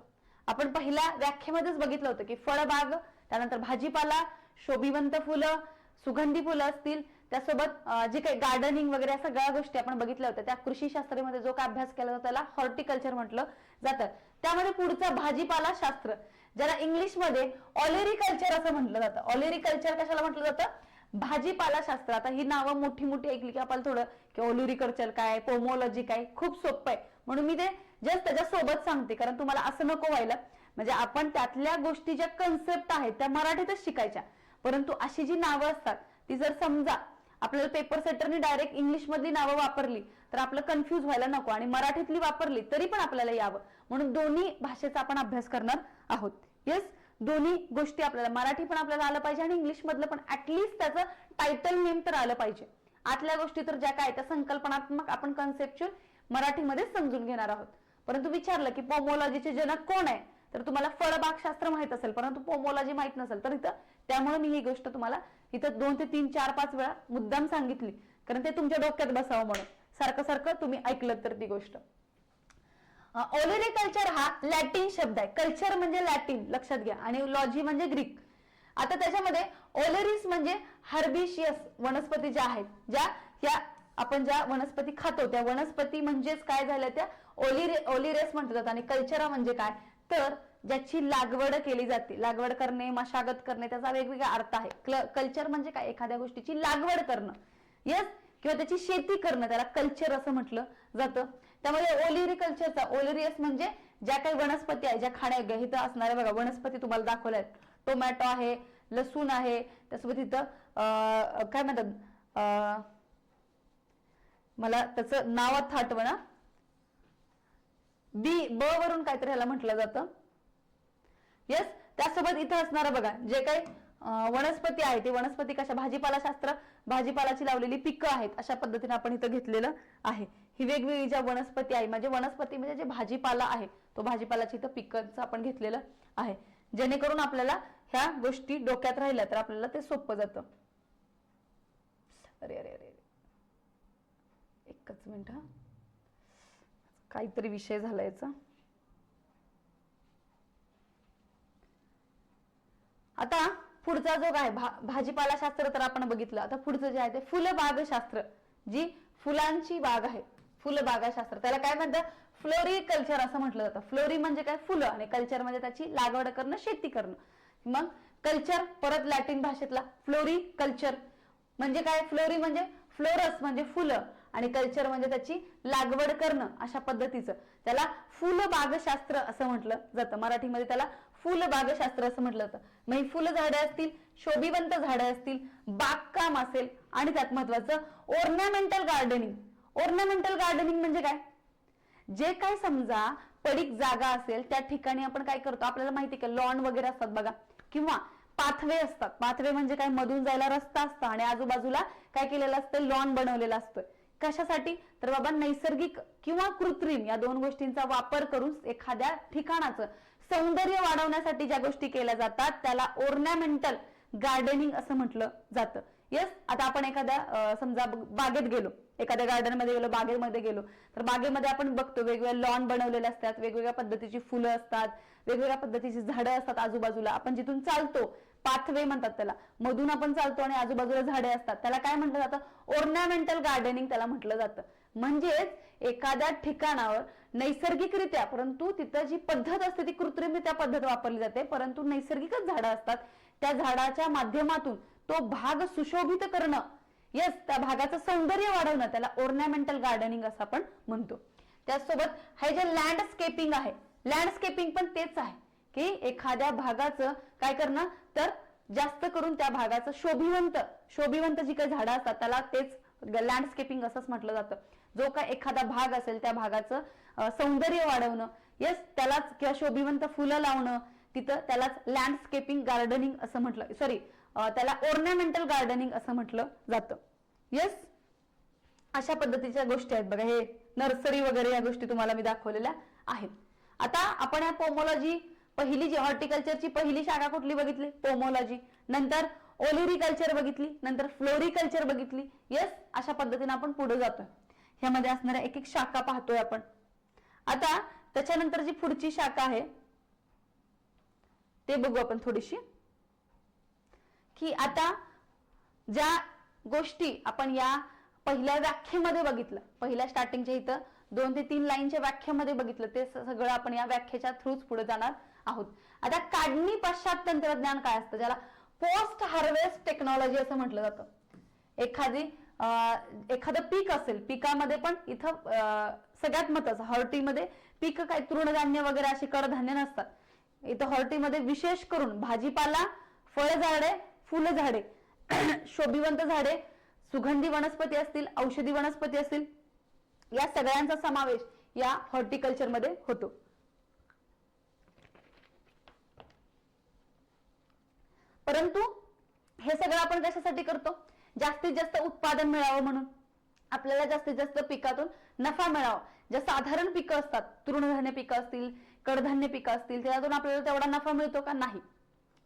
आपण पहिल्या व्याख्येमध्येच बघितलं होतं की फळबाग, त्यानंतर भाजीपाला, शोभिवंत फुलं, सुगंधी फुलं असतील, त्यासोबत जे काही गार्डनिंग वगैरे या सगळ्या गोष्टी आपण बघितल्या होत्या. त्या कृषी शास्त्रामध्ये जो काय अभ्यास केला जातो त्याला हॉर्टिकल्चर म्हटलं जातं. त्यामध्ये पुढचा भाजीपाला शास्त्र, ज्याला इंग्लिश मध्ये ऑलेरिकल्चर असं म्हटलं जातं. ऑलेरिकल्चर कशाला म्हटलं जातं, भाजीपाला शास्त्र. आता ही नावं मोठी मोठी ऐकली की आपल्याला थोडं की ऑलेरिकल्चर काय, पोमोलॉजी काय, खूप सोपं आहे म्हणून मी ते जस्ट त्याच्यासोबत सांगते, कारण तुम्हाला असं नको व्हायला. म्हणजे आपण त्यातल्या गोष्टी ज्या कन्सेप्ट आहेत त्या मराठीतच शिकायच्या, परंतु अशी जी नावं असतात ती जर समजा आपल्याला पेपर सेटरनी डायरेक्ट इंग्लिश मधली नावं वापरली तर आपलं कन्फ्यूज व्हायला नको, आणि मराठीतली वापरली तरी पण आपल्याला यावं, म्हणून दोन्ही भाषेचा आपण अभ्यास करणार आहोत. येस, दोन्ही गोष्टी आपल्याला, मराठी पण आपल्याला आलं पाहिजे आणि इंग्लिश मधलं पण, ऍटलिस्ट त्याचं टायटल नेम तर आलं पाहिजे. आतल्या गोष्टी तर ज्या काय त्या संकल्पनात्मक आपण कन्सेप्च्युअल मराठीमध्ये समजून घेणार आहोत. परंतु विचारलं की पोमोलॉजीचे जनक कोण आहे, तर तुम्हाला फळबागशास्त्र माहित असेल परंतु पोमोलॉजी माहित नसेल, तर इथं त्यामुळे मी ही गोष्ट तुम्हाला इथं 2 ते 3 4 5 वेळा मुद्दाम सांगितली, कारण ते तुमच्या डोक्यात बसावं म्हणून. सारखं सारखं तुम्ही ऐकलं तर ती गोष्ट. ओलेरिकल्चर हा लॅटिन शब्द आहे. कल्चर म्हणजे लॅटिन लक्षात घ्या, आणि लॉजी म्हणजे ग्रीक. आता त्याच्यामध्ये ओलेरिस म्हणजे हर्बिशियस वनस्पती ज्या आहेत, ज्या आपण ज्या वनस्पती खातो त्या वनस्पती म्हणजेच काय झाल्या त्या ओलिरेस म्हणतात. आणि कल्चरा म्हणजे काय, तर ज्याची लागवड केली जाते. लागवड करणे, मशागत करणे, त्याचा वेगवेगळा अर्थ आहे. कल्चर म्हणजे काय, एखाद्या गोष्टीची लागवड करणं, यस, किंवा त्याची शेती करणं, त्याला कल्चर असं म्हटलं जातं. त्यामुळे ओलिरिकल्चरचा ओलिरियस म्हणजे ज्या काही वनस्पती आहे ज्या खाण्यायोग्य, इथं असणाऱ्या बघा वनस्पती तुम्हाला दाखवल्या आहेत. टोमॅटो आहे, लसूण आहे, त्यासोबत इथं काय म्हणतात, मला त्याचं नाव आठवं ना, ब वरून काहीतरी ह्याला म्हटलं जातं. येस, त्यासोबत इथं असणार बघा जे काही वनस्पती आहे ते वनस्पती कशा, भाजीपाला शास्त्र, भाजीपालाची लावलेली पिकं आहेत, अशा पद्धतीने आपण इथं घेतलेलं आहे. ही वेगवेगळी ज्या वनस्पती आहे, म्हणजे वनस्पती म्हणजे जे भाजीपाला आहे तो भाजीपालाची इथं पिकांचं आपण घेतलेलं आहे, जेणेकरून आपल्याला ह्या गोष्टी डोक्यात राहिल्या तर आपल्याला ते सोपं जातं. अरे अरे अरे एकच मिनिट, हा काहीतरी विषय झाला याचा. आता पुढचा जो काय भाजीपाला शास्त्र तर आपण बघितलं. आता पुढचं जे आहे ते फुलबागशास्त्र, जी फुलांची बाग आहे, फुलबागशास्त्र, त्याला काय म्हणतात, फ्लोरिकल्चर असं म्हटलं जातं. फ्लोरी म्हणजे काय, फुलं, आणि कल्चर म्हणजे त्याची लागवड करणं, शेती करणं. मग कल्चर परत लॅटिन भाषेतला फ्लोरिकल्चर म्हणजे काय, फ्लोरी म्हणजे फ्लोरस म्हणजे फुलं, आणि कल्चर म्हणजे त्याची लागवड करणं, अशा पद्धतीचं त्याला फुलबागशास्त्र असं म्हटलं जातं. मराठीमध्ये त्याला फुलबागशास्त्र असं म्हटलं जातं. मग फुल झाडे असतील, शोभिवंत झाडे असतील, बागकाम असेल, आणि त्यात महत्वाचं ऑर्नामेंटल गार्डनिंग. ऑर्नामेंटल गार्डनिंग म्हणजे काय, जे काय समजा पडीक जागा असेल त्या ठिकाणी आपण काय करतो, आपल्याला माहिती आहे की लॉन वगैरे असतात बघा, किंवा पाथवे असतात. पाथवे म्हणजे काय, मधून जायला रस्ता असतो आणि आजूबाजूला काय केलेलं असतं, लॉन बनवलेला असतोय. कशासाठी, तर बाबा नैसर्गिक किंवा कृत्रिम या दोन गोष्टींचा वापर करून एखाद्या ठिकाणाचं सौंदर्य वाढवण्यासाठी ज्या गोष्टी केल्या जातात त्याला ऑर्नामेंटल गार्डनिंग असं म्हटलं जातं. येस, आता आपण एखाद्या समजा बागेत गेलो, एखाद्या गार्डन मध्ये गेलो, बागेमध्ये गेलो, तर बागेमध्ये आपण बघतो वेगवेगळे लॉन बनवलेले असतात, वेगवेगळ्या पद्धतीची फुलं असतात, वेगवेगळ्या पद्धतीची झाडं असतात आजूबाजूला. आपण जिथून चालतो, पाथवे म्हणतात त्याला, मधून आपण चालतो आणि आजूबाजूला झाडे असतात, त्याला काय म्हटलं जातं, ऑर्नामेंटल गार्डनिंग त्याला म्हटलं जातं. म्हणजेच एखाद्या ठिकाणावर नैसर्गिकरित्या, परंतु तिथं जी पद्धत असते ती कृत्रिमरित्या पद्धत वापरली जाते, परंतु नैसर्गिकच झाडं असतात, त्या झाडाच्या माध्यमातून तो भाग सुशोभित करणं, यस, त्या भागाचं सौंदर्य वाढवणं, त्याला ऑर्नामेंटल गार्डनिंग असं आपण म्हणतो. त्याचसोबत हे जे लँडस्केपिंग आहे, लँडस्केपिंग पण तेच आहे की एखाद्या भागाचं काय करणं, तर जास्त करून त्या भागाचं शोभिवंत जी काही झाडं असतात त्याला तेच लँडस्केपिंग असंच म्हटलं जातं. जो काय एखादा भाग असेल त्या भागाचं सौंदर्य वाढवणं, यस, त्यालाच, किंवा शोभिवंत फुलं लावणं तिथं, त्यालाच लँडस्केपिंग गार्डनिंग असं म्हटलं, सॉरी, त्याला ऑर्नामेंटल गार्डनिंग असं म्हटलं जातं. येस, अशा पद्धतीच्या गोष्टी आहेत बघा, हे नर्सरी वगैरे या गोष्टी तुम्हाला मी दाखवलेल्या आहेत. आता आपण या पोमोलॉजी पहिली जी हॉर्टिकल्चरची पहिली शाखा कुठली बघितली, पोमोलॉजी, नंतर ओलिरिकल्चर बघितली, नंतर फ्लोरिकल्चर बघितली. येस, अशा पद्धतीने आपण पुढे जातोय, ह्यामध्ये असणाऱ्या एक एक शाखा पाहतोय आपण. आता त्याच्यानंतर जी पुढची शाखा आहे ते बघू आपण थोडीशी, की आता ज्या गोष्टी आपण या पहिल्या व्याख्येमध्ये बघितलं, पहिल्या स्टार्टिंगच्या इथं 2 ते 3 लाईनच्या व्याख्येमध्ये बघितलं, ते सगळं आपण या व्याख्येच्या थ्रूच पुढे जाणार आहोत. आता काढणी पश्चात तंत्रज्ञान काय असतं, ज्याला पोस्ट हार्वेस्ट टेक्नॉलॉजी असं म्हटलं जातं. एखादं पीक असेल, पिकामध्ये पण इथं सगळ्यात महत्वाचं हॉर्टीमध्ये पीक काय तृणधान्य वगैरे अशी कडधान्य नसतात. इथं हॉर्टीमध्ये विशेष करून भाजीपाला, फळझाडे, फुलझाडे, शोभिवंत झाडे, सुगंधी वनस्पती असतील, औषधी वनस्पती असतील, या सगळ्यांचा समावेश या हॉर्टिकल्चर मध्ये होतो. परंतु हे सगळं आपण कशासाठी करतो? जास्तीत जास्त उत्पादन मिळावं म्हणून, आपल्याला जास्तीत जास्त पिकातून नफा मिळावा. ज्या साधारण पिकं असतात, तृणधान्य पिकं असतील, कडधान्य पिकं असतील, त्यातून आपल्याला तेवढा नफा मिळतो का? नाही.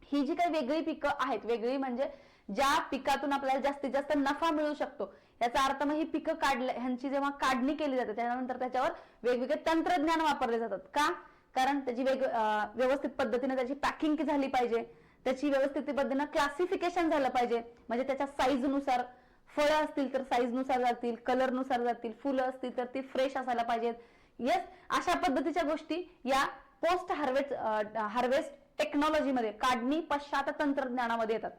ही जी काही वेगळी पिकं आहेत, वेगळी म्हणजे ज्या पिकातून आपल्याला जास्तीत जास्त नफा मिळू शकतो, याचा अर्थ मग ही पिकं ह्यांची जेव्हा काढणी केली जाते त्यानंतर त्याच्यावर वेगवेगळे तंत्रज्ञान वापरले जातात. का? कारण त्याची व्यवस्थित पद्धतीने त्याची पॅकिंग झाली पाहिजे, त्याची व्यवस्थित पद्धतीने क्लासिफिकेशन झालं पाहिजे. म्हणजे त्याच्या साईज नुसार, फळं असतील तर साईज नुसार जातील, कलर नुसार जातील, फुलं असतील तर ती फ्रेश असायला पाहिजेत. येस, अशा पद्धतीच्या गोष्टी या पोस्ट हार्वेस्ट टेक्नॉलॉजीमध्ये, काढणी पश्चात तंत्रज्ञानामध्ये येतात.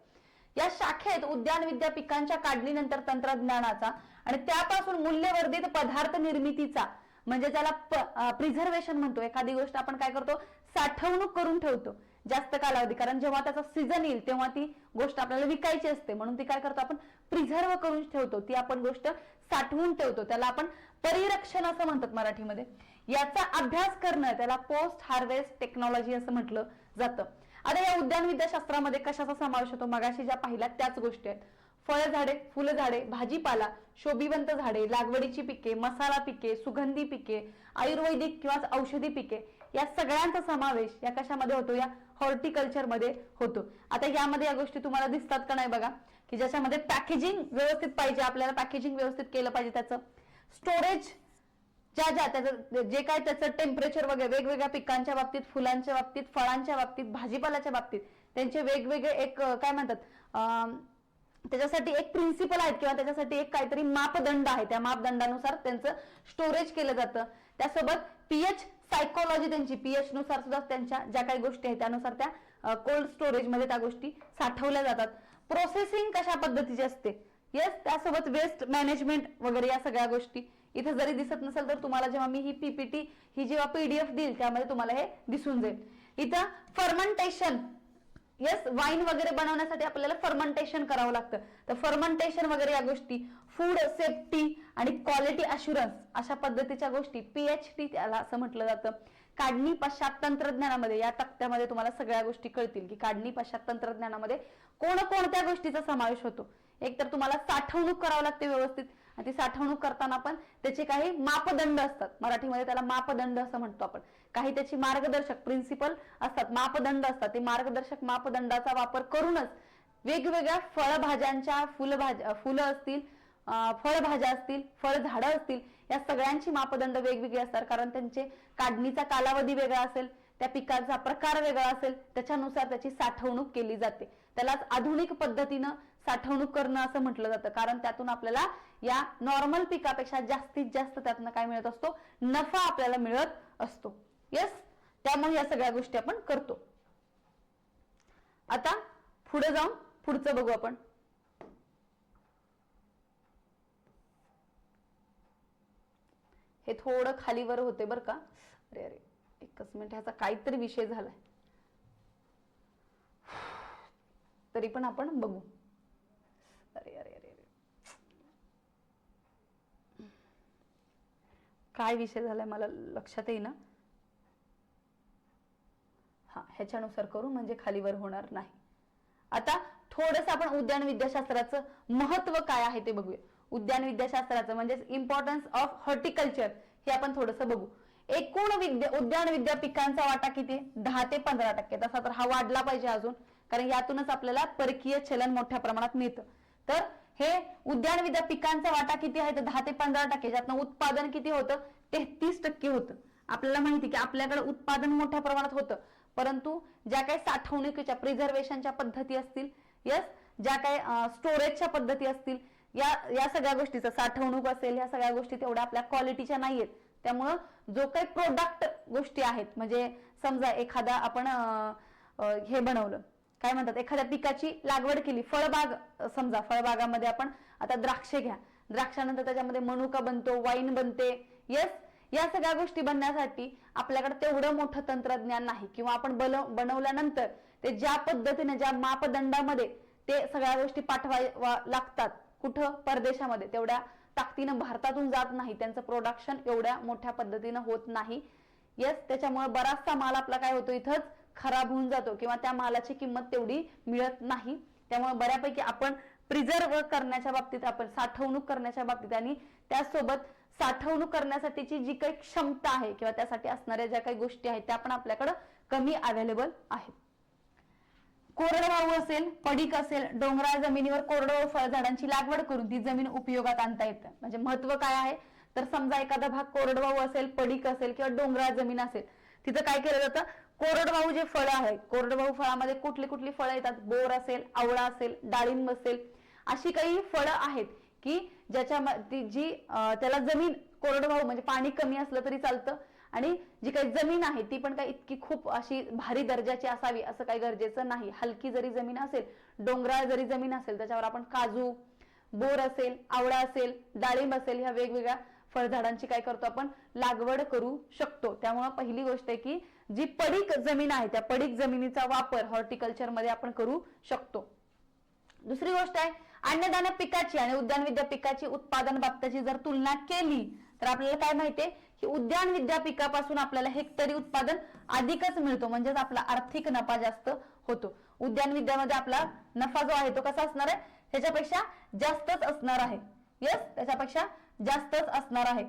या शाखेत उद्यान विद्या पिकांच्या काढणीनंतर तंत्रज्ञानाचा आणि त्यापासून मूल्यवर्धित पदार्थ निर्मितीचा, म्हणजे त्याला प्रिझर्वेशन म्हणतो. एखादी गोष्ट आपण काय करतो? साठवणूक करून ठेवतो जास्त कालावधी, कारण जेव्हा त्याचा सीझन येईल तेव्हा ती गोष्ट आपल्याला विकायची असते, म्हणून ती काय करतो? आपण प्रिझर्व करून ठेवतो, ती आपण गोष्ट साठवून ठेवतो. त्याला आपण परिरक्षण असं म्हणतात मराठीमध्ये. याचा अभ्यास करणं त्याला पोस्ट हार्वेस्ट टेक्नॉलॉजी असं म्हटलं जातं. आता या उद्यान विद्याशास्त्रामध्ये कशाचा समावेश होतो? मगाशी ज्या पाहिल्या त्याच गोष्टी आहेत. फळझाडे, फुलझाडे, भाजीपाला, शोभिवंत झाडे, लागवडीची पिके, मसाला पिके, सुगंधी पिके, आयुर्वेदिक किंवा औषधी पिके, या सगळ्यांचा समावेश या कशामध्ये होतो? या हॉर्टिकल्चर मध्ये होतो. आता यामध्ये या गोष्टी तुम्हाला दिसतात का नाही बघा, की ज्याच्यामध्ये पॅकेजिंग व्यवस्थित पाहिजे, आपल्याला पॅकेजिंग व्यवस्थित केलं पाहिजे, त्याचं स्टोरेज, त्याचं जे काय त्याचं टेम्परेचर वगैरे, वेगवेगळ्या पिकांच्या बाबतीत, फुलांच्या बाबतीत, फळांच्या बाबतीत, भाजीपाल्याच्या बाबतीत त्यांचे वेगवेगळे एक काय म्हणतात, त्याच्यासाठी एक प्रिन्सिपल आहेत किंवा त्याच्यासाठी एक काहीतरी मापदंड आहे. त्या मापदंडानुसार त्यांचं स्टोरेज केलं जातं. त्यासोबत पीएच सायकोलॉजी, त्यांची पीएच नुसार सुद्धा त्यांच्या ज्या काही गोष्टी आहेत त्यानुसार त्या कोल्ड स्टोरेज मध्ये त्या गोष्टी साठवल्या जातात. प्रोसेसिंग कशा पद्धतीची असते, येस, त्यासोबत वेस्ट मॅनेजमेंट वगैरे या सगळ्या गोष्टी इथे जरी दिसत नसेल तर तुम्हाला जेव्हा मी ही पीपीटी, ही जेव्हा पीडीएफ देईल त्यामध्ये तुम्हाला हे दिसून जाईल. इथं फर्मंटेशन, येस, वाईन वगैरे बनवण्यासाठी आपल्याला फर्मंटेशन करावं लागतं. तर फर्मंटेशन वगैरे या गोष्टी, फूड सेफ्टी आणि क्वालिटी अश्युरन्स अशा पद्धतीच्या गोष्टी, पीएचटी त्याला असं म्हटलं जातं. काढणी पश्चात तंत्रज्ञानामध्ये या तक्त्यामध्ये तुम्हाला सगळ्या गोष्टी कळतील की काढणी पश्चात तंत्रज्ञानामध्ये कोणकोणत्या गोष्टीचा समावेश होतो. एक तर तुम्हाला साठवणूक करावी लागते व्यवस्थित, आणि ती साठवणूक करताना पण त्याचे काही मापदंड असतात. मराठीमध्ये त्याला मापदंड असं म्हणतो आपण. काही त्याची मार्गदर्शक प्रिन्सिपल असतात, मापदंड असतात. ते मार्गदर्शक मापदंडाचा वापर करूनच वेगवेगळ्या फळभाज्यांच्या, फुलं असतील, फळभाज्या असतील, फळझाडं असतील, या सगळ्यांची मापदंड वेगवेगळे असतात. कारण त्यांचे काढणीचा कालावधी वेगळा असेल, त्या पिकाचा प्रकार वेगळा असेल, त्याच्यानुसार त्याची साठवणूक केली जाते. त्यालाच आधुनिक पद्धतीनं साठवणूक करणं असं म्हटलं जातं. कारण त्यातून आपल्याला या नॉर्मल पिकापेक्षा जास्तीत जास्त त्यातून काय मिळत असतो? नफा आपल्याला मिळत असतो. येस, त्यामुळे या सगळ्या गोष्टी आपण करतो. आता पुढे जाऊन पुढचं बघू आपण. हे थोडं खालीवर होते बरं का. अरे अरे, एकच मिनिट, ह्याचा काहीतरी विषय झालाय, तरी पण आपण बघू. अरे अरे अरे अरे, काय विषय झालाय मला लक्षात येईना. हा, ह्याच्यानुसार करू म्हणजे खालीवर होणार नाही. आता थोडस आपण उद्यान विद्याशास्त्राचं महत्व काय आहे ते बघूया. उद्यान विद्याशास्त्राचं म्हणजे इम्पॉर्टन्स ऑफ हॉर्टिकल्चर हे आपण थोडंसं बघू. एकूण उद्यान विद्या पिकांचा वाटा किती? 10 ते 15%. तसा तर हा वाढला पाहिजे अजून, कारण यातूनच आपल्याला परकीय चलन मोठ्या प्रमाणात मिळतं. तर हे उद्यान विद्या पिकांचा वाटा किती आहे? तर 10 ते 15%. ज्यातनं उत्पादन किती होतं? 33% होतं. आपल्याला माहिती की आपल्याकडे उत्पादन मोठ्या प्रमाणात होतं, परंतु ज्या काही साठवणुकीच्या, प्रिझर्वेशनच्या पद्धती असतील, यस, ज्या काही स्टोरेजच्या पद्धती असतील, या सगळ्या गोष्टीचं साठवणूक असेल, या सगळ्या गोष्टी तेवढ्या आपल्या क्वालिटीच्या नाहीयेत. त्यामुळं जो काही प्रोडक्ट गोष्टी आहेत, म्हणजे समजा एखादा आपण हे बनवलं, काय म्हणतात, एखाद्या पिकाची लागवड केली, फळबाग, समजा फळबागामध्ये आपण आता द्राक्षे घ्या, द्राक्षानंतर त्याच्यामध्ये मनुका बनतो, वाईन बनते, यस, या सगळ्या गोष्टी बनण्यासाठी आपल्याकडे तेवढं मोठं तंत्रज्ञान नाही, किंवा आपण बनवल्यानंतर ते ज्या पद्धतीने ज्या मापदंडामध्ये ते सगळ्या गोष्टी पाठवायला लागतात कुठं परदेशामध्ये, तेवढ्या ताकदीनं भारतातून जात नाही, त्यांचं प्रोडक्शन एवढ्या मोठ्या पद्धतीनं होत नाही. येस, त्याच्यामुळे बराचसा माल आपला काय होतो इथंच खराब होऊन जातो, किंवा त्या मालाची किंमत तेवढी मिळत नाही. त्यामुळे बऱ्यापैकी आपण प्रिझर्व करण्याच्या बाबतीत, आपण साठवणूक करण्याच्या बाबतीत आणि त्यासोबत साठवणूक करण्यासाठीची जी काही क्षमता आहे किंवा त्यासाठी असणाऱ्या ज्या काही गोष्टी आहेत त्या पण आपल्याकडे कमी अवेलेबल आहेत. कोरडवाहू असेल, पडीक असेल, डोंगराळ जमिनीवर कोरडवाहू फळझाडांची लागवड करून ती जमीन उपयोगात आणता येते. म्हणजे महत्व काय आहे तर समजा एखादा भाग कोरडवाहू असेल, पडीक असेल किंवा डोंगराळ जमीन असेल, तिथं काय केलं जातं, कोरडवाहू जे फळं आहे, कोरडवाहू फळामध्ये कुठली कुठली फळं येतात, बोर असेल, आवळा असेल, डाळिंब असेल, अशी काही फळं आहेत की ज्याच्यामध्ये जी त्याला जमीन कोरडवाहू म्हणजे पाणी कमी असलं तरी चालतं, आणि जी काही जमीन आहे ती पण काही इतकी खूप अशी भारी दर्जाची असावी असं काही गरजेचं नाही. हलकी जरी जमीन असेल, डोंगराळ जरी जमीन असेल, त्याच्यावर आपण काजू, बोर असेल, आवळा असेल, डाळिंब असेल, ह्या वेगवेगळ्या फळझाडांची काय करतो आपण लागवड करू शकतो. त्यामुळे पहिली गोष्ट आहे की जी पडीक जमीन आहे त्या पडीक जमिनीचा वापर हॉर्टिकल्चर मध्ये आपण करू शकतो. दुसरी गोष्ट आहे अन्नधान्य पिकाची आणि उद्यान विद्या पिकाची उत्पादन बाबतीची जर तुलना केली तर आपल्याला काय माहितीये की उद्यान विद्या पिकापासून आपल्याला हेक्टरी उत्पादन अधिकच मिळतो, म्हणजेच आपला आर्थिक नफा जास्त होतो. उद्यान विद्यामध्ये आपला नफा जो आहे तो कसा असणार आहे, त्याच्यापेक्षा जास्तच असणार आहे. यस, त्याच्यापेक्षा जास्तच असणार आहे.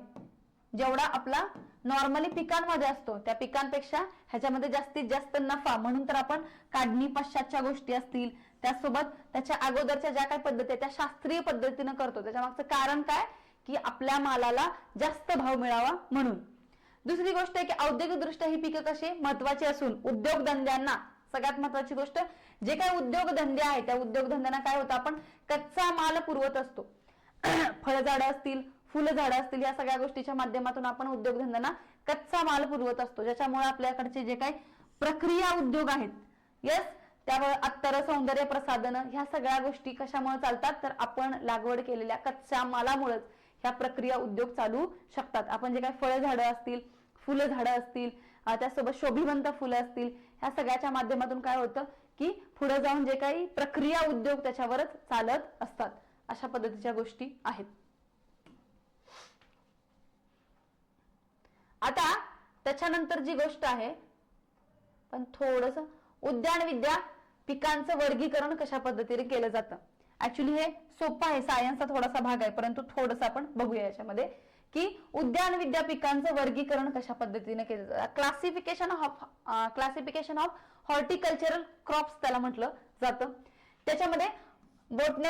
जेवढा आपला नॉर्मली पिकांमध्ये असतो त्या पिकांपेक्षा ह्याच्यामध्ये जास्तीत जास्त नफा, म्हणून तर आपण काढणी पश्चातच्या गोष्टी असतील, त्यासोबत त्याच्या अगोदरच्या ज्या काही पद्धती आहेत त्या शास्त्रीय पद्धतीने करतो. त्याच्या मागचं कारण काय की आपल्या मालाला जास्त भाव मिळावा म्हणून. दुसरी गोष्ट आहे की औद्योगिक दृष्ट्या ही पिकं कशी महत्वाची असून उद्योगधंद्यांना सगळ्यात महत्वाची गोष्ट, जे काही उद्योगधंदे आहेत त्या उद्योगधंद्यांना काय होतं, आपण कच्चा माल पुरवत असतो. फळझाडं असतील, फुलझाडं असतील, या सगळ्या गोष्टीच्या माध्यमातून आपण उद्योगधंद्यांना कच्चा माल पुरवत असतो, ज्याच्यामुळे आपल्याकडचे जे काही प्रक्रिया उद्योग आहेत, यस, त्यामुळे अत्तर, सौंदर्य प्रसाधन, ह्या सगळ्या गोष्टी कशामुळे चालतात तर आपण लागवड केलेल्या कच्च्या मालामुळेच ह्या प्रक्रिया उद्योग चालू शकतात. आपण जे काही फळझाडं असतील, फुलझाडं असतील, त्यासोबत शोभिवंत फुलं असतील, ह्या सगळ्याच्या माध्यमातून काय होतं की पुढे जाऊन जे काही प्रक्रिया उद्योग त्याच्यावरच चालत असतात. अशा पद्धतीच्या गोष्टी आहेत. आता त्याच्यानंतर जी गोष्ट आहे, पण थोडस उद्यान विद्या पिकांचं वर्गीकरण कशा पद्धतीने केलं जातं. ऍक्च्युली हे सोपं आहे, सायन्सचा थोडासा भाग आहे, परंतु थोडंसं आपण बघूया याच्यामध्ये की उद्यान विद्या पिकांचं वर्गीकरण कशा पद्धतीने केलं जातं. क्लासिफिकेशन ऑफ हॉर्टिकल्चरल क्रॉप्स त्याला म्हटलं जातं. त्याच्यामध्ये बोटने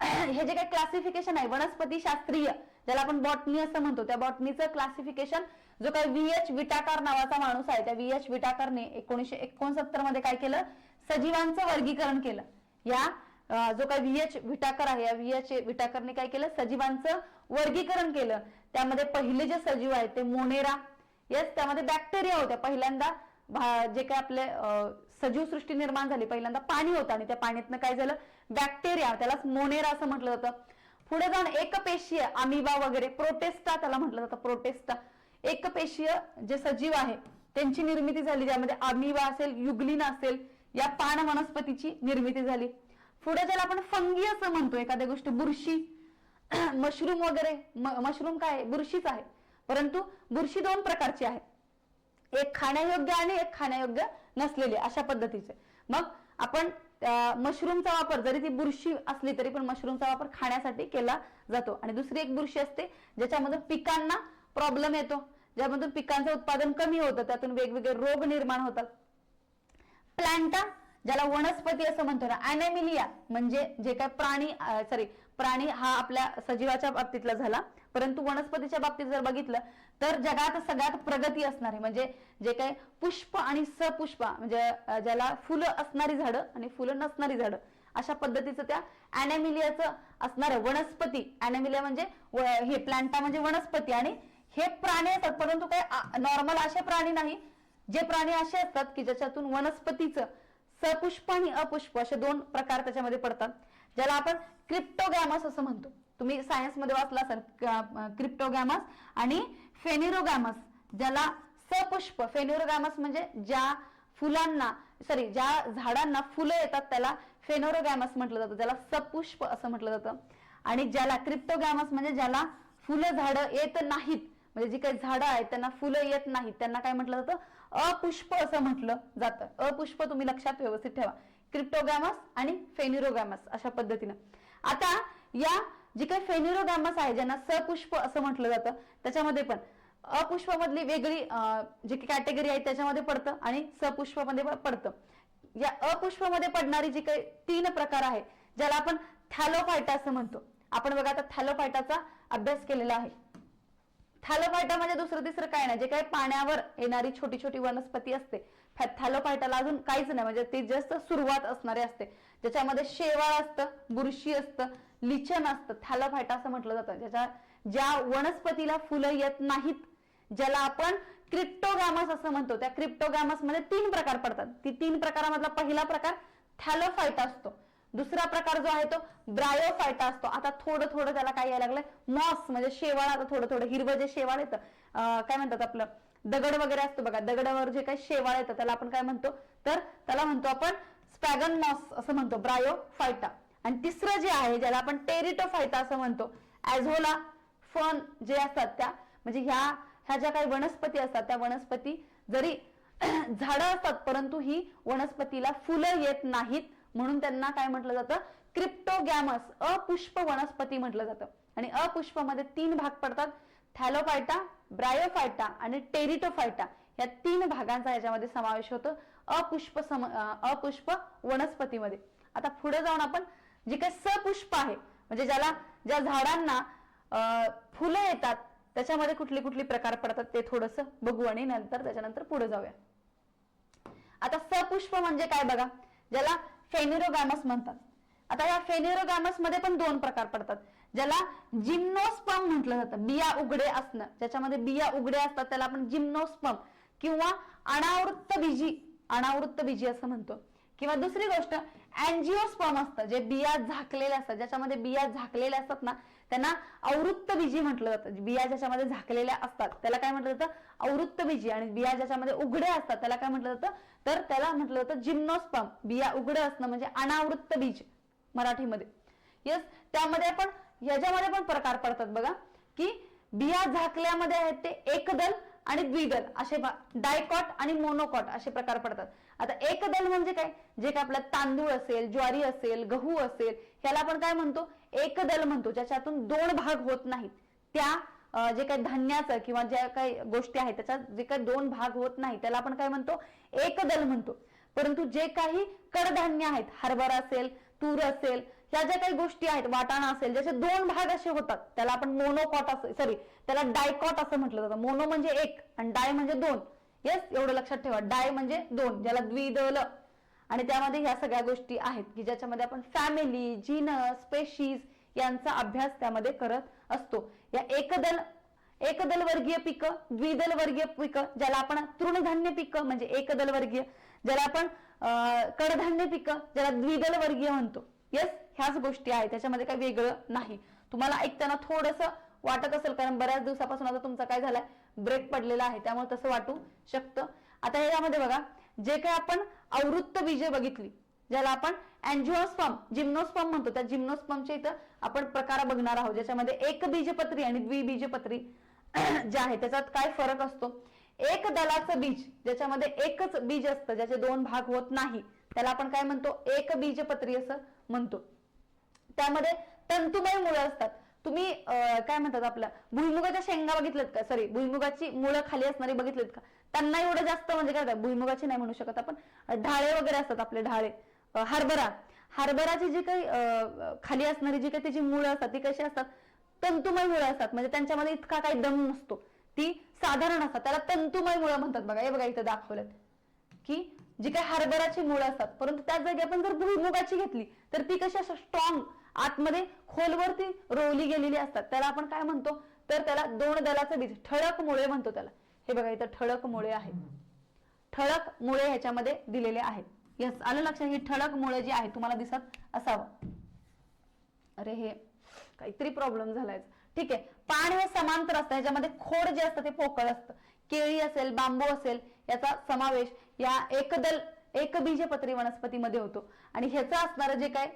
हे जे काही क्लासिफिकेशन आहे वनस्पती शास्त्रीय, ज्याला आपण बॉटनी असं म्हणतो, त्या बॉटनीचं क्लासिफिकेशन जो काही व्ही.एच. विटाकार नावाचा माणूस आहे, त्या व्ही.एच. विटाकारने 1969 मध्ये काय केलं, सजीवांचं वर्गीकरण केलं. या जो काही व्ही.एच. विटाकर आहे, या व्ही.एच. विटाकरने काय केलं, सजीवांचं वर्गीकरण केलं. त्यामध्ये पहिले जे सजीव आहेत ते मोनेरा, यस, त्यामध्ये बॅक्टेरिया होत्या. पहिल्यांदा जे काय आपले सजीव सृष्टी निर्माण झाली, पहिल्यांदा पाणी होतं आणि त्या पाण्यातनं काय झालं, बॅक्टेरिया, त्यालाच मोनेरा असं म्हटलं जातं. पुढे जाऊन एकपेशीय अमिबा वगैरे, प्रोटेस्टा त्याला म्हटलं जातं, प्रोटेस्टा, एकपेशीय जे सजीव आहे त्यांची निर्मिती झाली, ज्यामध्ये अमिबा असेल, युग्लिन असेल, या पान वनस्पतीची निर्मिती झाली. पुढे ज्याला आपण फंगी असं म्हणतो, एखाद्या गोष्ट बुरशी, मशरूम वगैरे, मशरूम काय बुरशीच आहे, परंतु बुरशी दोन प्रकारची आहे, एक खाण्यायोग्य आणि एक खाण्यायोग्य नसलेली, अशा पद्धतीचे. मग आपण मशरूमचा वापर, जरी ती बुरशी असली तरी पण मशरूमचा वापर खाण्यासाठी केला जातो. आणि दुसरी एक बुरशी असते ज्याच्यामधून पिकांना प्रॉब्लेम येतो, ज्यामधून पिकांचं उत्पादन कमी होतं, त्यातून वेगवेगळे रोग निर्माण होतात. प्लांटा, ज्याला वनस्पती असं म्हणतो ना, ॲनेमिलिया म्हणजे जे काय प्राणी हा आपल्या सजीवाच्या बाबतीतला झाला, परंतु वनस्पतीच्या बाबतीत जर बघितलं तर जगात सगळ्यात प्रगती असणारी म्हणजे जे काही पुष्प आणि सपुष्प, म्हणजे ज्याला फुलं असणारी झाडं आणि फुलं नसणारी झाडं, अशा पद्धतीचं त्या ॲनेमिलियाचं असणारं वनस्पती. ॲनेमिलिया म्हणजे हे प्लांटा म्हणजे वनस्पती, आणि हे प्राणी असतात, परंतु काही नॉर्मल असे प्राणी नाही. जे प्राणी असे असतात की ज्याच्यातून वनस्पतीचं सपुष्प आणि अपुष्प असे दोन प्रकार त्याच्यामध्ये पडतात, ज्याला आपण क्रिप्टोगॅमस असं म्हणतो. तुम्ही सायन्स मध्ये वाचला असाल, क्रिप्टोगॅमस आणि फेन्युरोगॅमस, ज्याला सपुष्प, फेन्युरोगॅमस म्हणजे ज्या फुलांना ज्या झाडांना फुलं येतात त्याला फेनोरोगॅमस म्हटलं जातं, ज्याला सपुष्प असं म्हटलं जातं. आणि ज्याला क्रिप्टोगॅमस म्हणजे ज्याला फुलं झाडं येत नाहीत, म्हणजे जी काही झाडं आहेत त्यांना फुलं येत नाहीत त्यांना काय म्हटलं जातं, अपुष्प असं म्हटलं जातं. अपुष्प तुम्ही लक्षात व्यवस्थित ठेवा. क्रिप्टोगॅमस आणि फेन्युरोगॅमस अशा पद्धतीनं. आता या जी काही फेन्युरोगॅमस आहे ज्यांना सपुष्प असं म्हटलं जातं, त्याच्यामध्ये पण अपुष्प मधली वेगळी जी कॅटेगरी आहे त्याच्यामध्ये पडतं आणि सपुष्प मध्ये पडतं. या अपुष्प मध्ये पडणारी जी काही 3 प्रकार आहे ज्याला आपण थॅलोफायटा असं म्हणतो. आपण बघा आता थॅलोफायटाचा अभ्यास केलेला आहे. थॅलोफायटा म्हणजे दुसरं तिसरं काय नाही, जे काही पाण्यावर येणारी छोटी छोटी वनस्पती असते. थॅलोफायटाला अजून काहीच नाही, म्हणजे ती जस्ट सुरुवात असणारी असते, ज्याच्यामध्ये शेवाळ असतं, बुरशी असतं, लिचन असतं. थॅलोफायटा असं म्हटलं जातं. ज्या वनस्पतीला फुलं येत नाहीत, ज्याला आपण क्रिप्टोगॅमस असं म्हणतो. त्या क्रिप्टोगॅमस मध्ये 3 प्रकार पडतात. ती 3 प्रकारामधला पहिला प्रकार थॅलोफायटा असतो. दुसरा प्रकार जो आहे तो ब्रायोफायटा असतो. आता थोडं थोडं त्याला काय यायला लागलंय, मॉस म्हणजे शेवाळ. आता थोडं थोडं हिरवं जे शेवाळ येतं, काय म्हणतात आपलं दगड वगैरे असतो बघा, दगडावर जे काही शेवाळ येतं त्याला आपण काय म्हणतो, तर त्याला म्हणतो आपण स्पॅगन मॉस असं म्हणतो, ब्रायोफायटा. आणि तिसरं जे आहे ज्याला आपण टेरिटोफायटा असं म्हणतो, ॲझोला फन जे असतात त्या, म्हणजे ह्या ज्या काही वनस्पती असतात त्या वनस्पती जरी झाडं असतात परंतु ही वनस्पतीला फुलं येत नाहीत, म्हणून त्यांना काय म्हटलं जातं, क्रिप्टोगॅमस, अपुष्प वनस्पती म्हटलं जातं. आणि अपुष्प मध्ये 3 भाग पडतात, थॅलोफायटा, ब्रायोफायटा आणि टेरिटोफायटा. या 3 भागांचा याच्यामध्ये समावेश होतो अपुष्प वनस्पतीमध्ये. आता पुढे जाऊन आपण जे काही सपुष्प आहे, म्हणजे ज्या झाडांना फुलं येतात त्याच्यामध्ये कुठली कुठली प्रकार पडतात ते थोडंसं बघू आणि त्याच्यानंतर पुढे जाऊया. आता सपुष्प म्हणजे काय बघा, ज्याला फेन्युरोगॅमस म्हणतात. आता या फेन्युरोगॅमस मध्ये पण 2 प्रकार पडतात, ज्याला जिम्नोस्पर्म म्हटलं जातं. बिया उघडे असणं, ज्याच्यामध्ये बिया उघडे असतात त्याला आपण जिम्नोस्पर्म किंवा अनावृत्त बीजी असं म्हणतो. किंवा दुसरी गोष्ट अँजिओस्पर्म असतं, जे बिया झाकलेल्या असतात. ज्याच्यामध्ये बिया झाकलेल्या असतात ना त्यांना अवृत्त बीजी म्हटलं जातं. बिया ज्याच्यामध्ये झाकलेल्या असतात त्याला काय म्हटलं जातं, अवृत्त बीजी. आणि बिया ज्याच्यामध्ये उघड्या असतात त्याला काय म्हटलं जातं, तर त्याला म्हटलं जातं जिम्नोस्पर्म. बिया उघडे असणं म्हणजे अनावृत्त बीज मराठीमध्ये. यस, त्यामध्ये आपण याच्यामध्ये पण प्रकार पडतात बघा, की बिया झाकल्यामध्ये आहेत ते एकदल आणि द्विदल असे, डायकॉट आणि मोनोकॉट असे प्रकार पडतात. आता एकदल म्हणजे काय, जे काय आपला तांदूळ असेल, ज्वारी असेल, गहू असेल, ह्याला आपण काय म्हणतो, एकदल म्हणतो. ज्याच्यातून 2 भाग होत नाहीत, त्या जे काही धान्याचं किंवा ज्या काही गोष्टी आहेत त्याच्यात जे काही 2 भाग होत नाही त्याला आपण काय म्हणतो, एकदल म्हणतो. परंतु जे काही कडधान्य आहेत, हरभरा असेल, तूर असेल, ह्या ज्या काही गोष्टी आहेत, वाटाणा असेल, ज्याचे 2 भाग असे होतात त्याला आपण मोनोकॉट त्याला डायकॉट असं म्हटलं जातं. मोनो म्हणजे 1 आणि डाय म्हणजे 2. येस, एवढं लक्षात ठेवा. डाय म्हणजे 2, ज्याला द्विदल. आणि त्यामध्ये ह्या सगळ्या गोष्टी आहेत की ज्याच्यामध्ये आपण फॅमिली, जीनस, स्पेशीज यांचा अभ्यास त्यामध्ये करत असतो. या एकदल वर्गीय पिकं, द्विदल वर्गीय पिकं, ज्याला आपण तृणधान्य पिकं म्हणजे एकदल वर्गीय, ज्याला आपण कडधान्य पिकं ज्याला द्विदल वर्गीय म्हणतो. येस, ह्याच गोष्टी आहेत, त्याच्यामध्ये काही वेगळं नाही. तुम्हाला ऐकताना थोडंसं वाटत असेल, कारण बऱ्याच दिवसापासून आता तुमचा काय झालाय, ब्रेक पडलेला आहे, त्यामुळे तसं वाटू शकतं. आता यामध्ये बघा, जे काही आपण अवृत्त बीजे बघितली, ज्याला आपण अँजिओस्पर्म, जिम्नोस्पर्म म्हणतो, त्या जिम्नोस्पर्मच्या इथं आपण प्रकार बघणार आहोत, ज्याच्यामध्ये एकबीजपत्री आणि द्विबीजपत्री जे आहे त्याच्यात काय फरक असतो. एक दलाचं बीज, ज्याच्यामध्ये एकच बीज असतं, ज्याचे 2 भाग होत नाही, त्याला आपण काय म्हणतो, एकबीजपत्री असं म्हणतो. त्यामध्ये तंतुमय मुळं असतात. तुम्ही काय म्हणतात आपल्या भुईमुगाच्या शेंगा बघितलेत का, भुईमुगाची मुळं खाली असणारी बघितलेत का, त्यांना एवढं जास्त म्हणजे काय, भुईमुगाची नाही म्हणू शकत आपण, ढाळे वगैरे असतात आपले, ढाळे. हरभराची जी काही खाली असणारी जी काही त्याची मुळं असतात ती कशी असतात, तंतुमय मुळं असतात. म्हणजे त्यांच्यामध्ये इतका काही दम नसतो, ती साधारण असतात, त्याला तंतुमय मुळं म्हणतात. बघा, हे बघा इथं दाखवलं की जी काही हरभराची मुळं असतात, परंतु त्याच जागी आपण जर भुईमुगाची घेतली तर ती कशी असं स्ट्रॉंग, आतमध्ये खोलवरती रोवली गेलेली असतात. त्याला आपण काय म्हणतो, तर त्याला 2 दलाचं बीज, ठळक मुळे म्हणतो त्याला. हे बघा इथं ठळक मुळे आहेत, ठळक मुळे ह्याच्यामध्ये दिलेले आहेत. यस, आलं लक्षात. ही ठळक मुळे जी आहे तुम्हाला दिसत असावं. अरे हे काहीतरी प्रॉब्लेम झालाय. ठीक आहे, पान हे समांतर असतं, ह्याच्यामध्ये खोड जे असतं ते पोकळ असतं. केळी असेल, बांबू असेल, याचा समावेश या एकबीजपत्री वनस्पतीमध्ये होतो. आणि ह्याचं असणारं जे काय